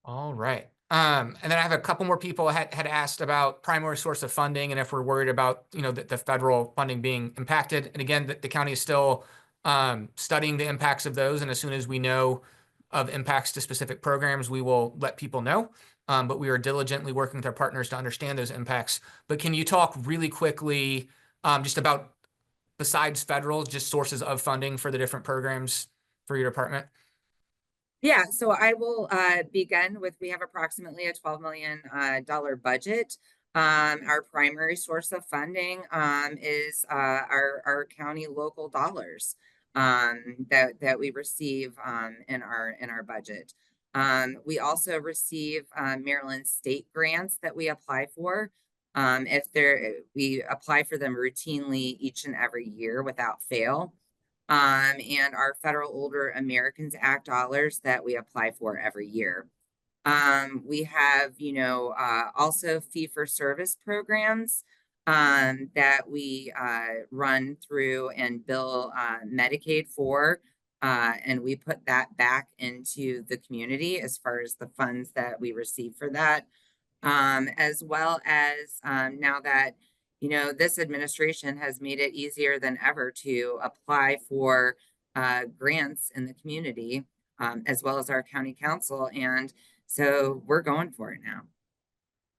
All right. And then I have a couple more people had asked about primary source of funding and if we're worried about, the federal funding being impacted. And again, the county is still studying the impacts of those. And as soon as we know of impacts to specific programs, we will let people know. But we are diligently working with our partners to understand those impacts. But can you talk really quickly just about, besides federal, just sources of funding for the different programs for your department? Yeah, so I will begin with, we have approximately a $12 million budget. Our primary source of funding is our county local dollars that we receive in our budget. We also receive Maryland state grants that we apply for. We apply for them routinely each and every year without fail. And our Federal Older Americans Act dollars that we apply for every year. We have, also fee for service programs that we run through and bill Medicaid for. And we put that back into the community as far as the funds that we receive for that. As well as now that this administration has made it easier than ever to apply for grants in the community, as well as our county council. And so we're going for it now.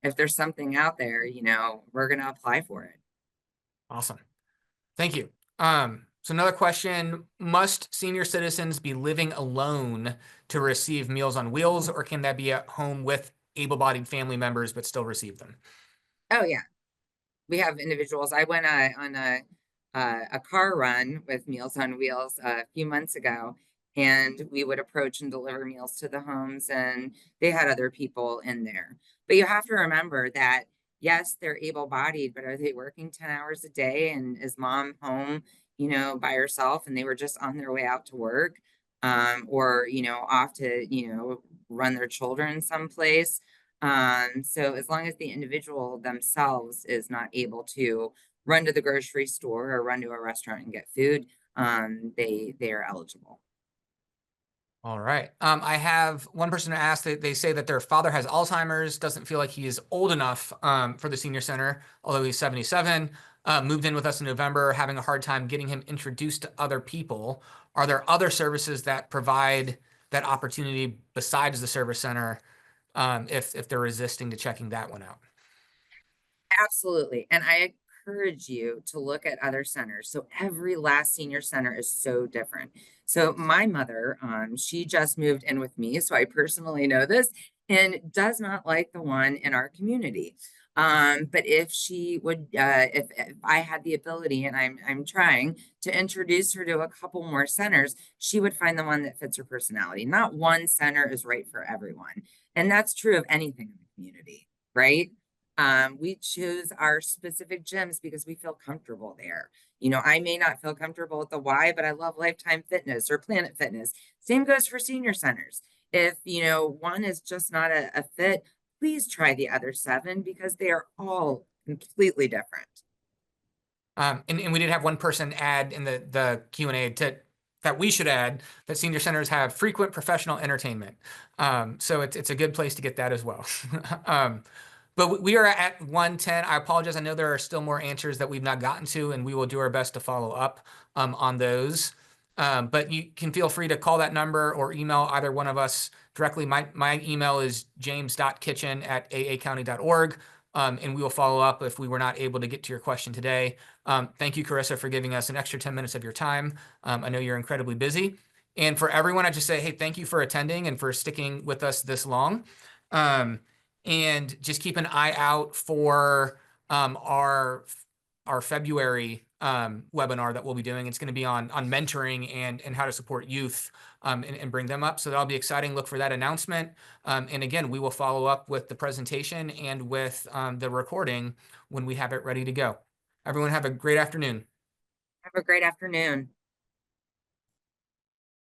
If there's something out there, we're going to apply for it. Awesome. Thank you. So another question, must senior citizens be living alone to receive Meals on Wheels, or can that be at home with able-bodied family members but still receive them? Oh yeah. We have individuals. I went on a car run with Meals on Wheels a few months ago, and we would approach and deliver meals to the homes, and they had other people in there. But you have to remember that yes, they're able-bodied, but are they working 10 hours a day? And is mom home, by herself, and they were just on their way out to work, or off to run their children someplace? So as long as the individual themselves is not able to run to the grocery store or run to a restaurant and get food, they are eligible. All right. I have one person who asked that they say that their father has Alzheimer's, doesn't feel like he is old enough for the senior center, although he's 77, moved in with us in November, having a hard time getting him introduced to other people. Are there other services that provide that opportunity besides the service center if they're resisting to checking that one out? Absolutely. And I encourage you to look at other centers. So every last senior center is so different. So my mother, she just moved in with me, so I personally know this, and does not like the one in our community. But if she would, if I had the ability, and I'm trying to introduce her to a couple more centers, she would find the one that fits her personality. Not one center is right for everyone, and that's true of anything in the community, right? We choose our specific gyms because we feel comfortable there. You know, I may not feel comfortable at the Y, but I love Lifetime Fitness or Planet Fitness. Same goes for senior centers. If, you know, one is just not a fit, please try the other 7 because they are all completely different. And we did have one person add in the Q&A that we should add that senior centers have frequent professional entertainment. So it's a good place to get that as well. But we are at 1:10. I apologize. I know there are still more answers that we've not gotten to, and we will do our best to follow up on those. But you can feel free to call that number or email either one of us directly. My email is james.kitchen@aacounty.org. And we will follow up if we were not able to get to your question today. Thank you, Carissa, for giving us an extra 10 minutes of your time. I know you're incredibly busy. And for everyone, I just say, hey, thank you for attending and for sticking with us this long. And just keep an eye out for our February webinar that we'll be doing. It's going to be on mentoring and how to support youth and bring them up. So that'll be exciting. Look for that announcement. And again, we will follow up with the presentation and with the recording when we have it ready to go. Everyone have a great afternoon. Have a great afternoon.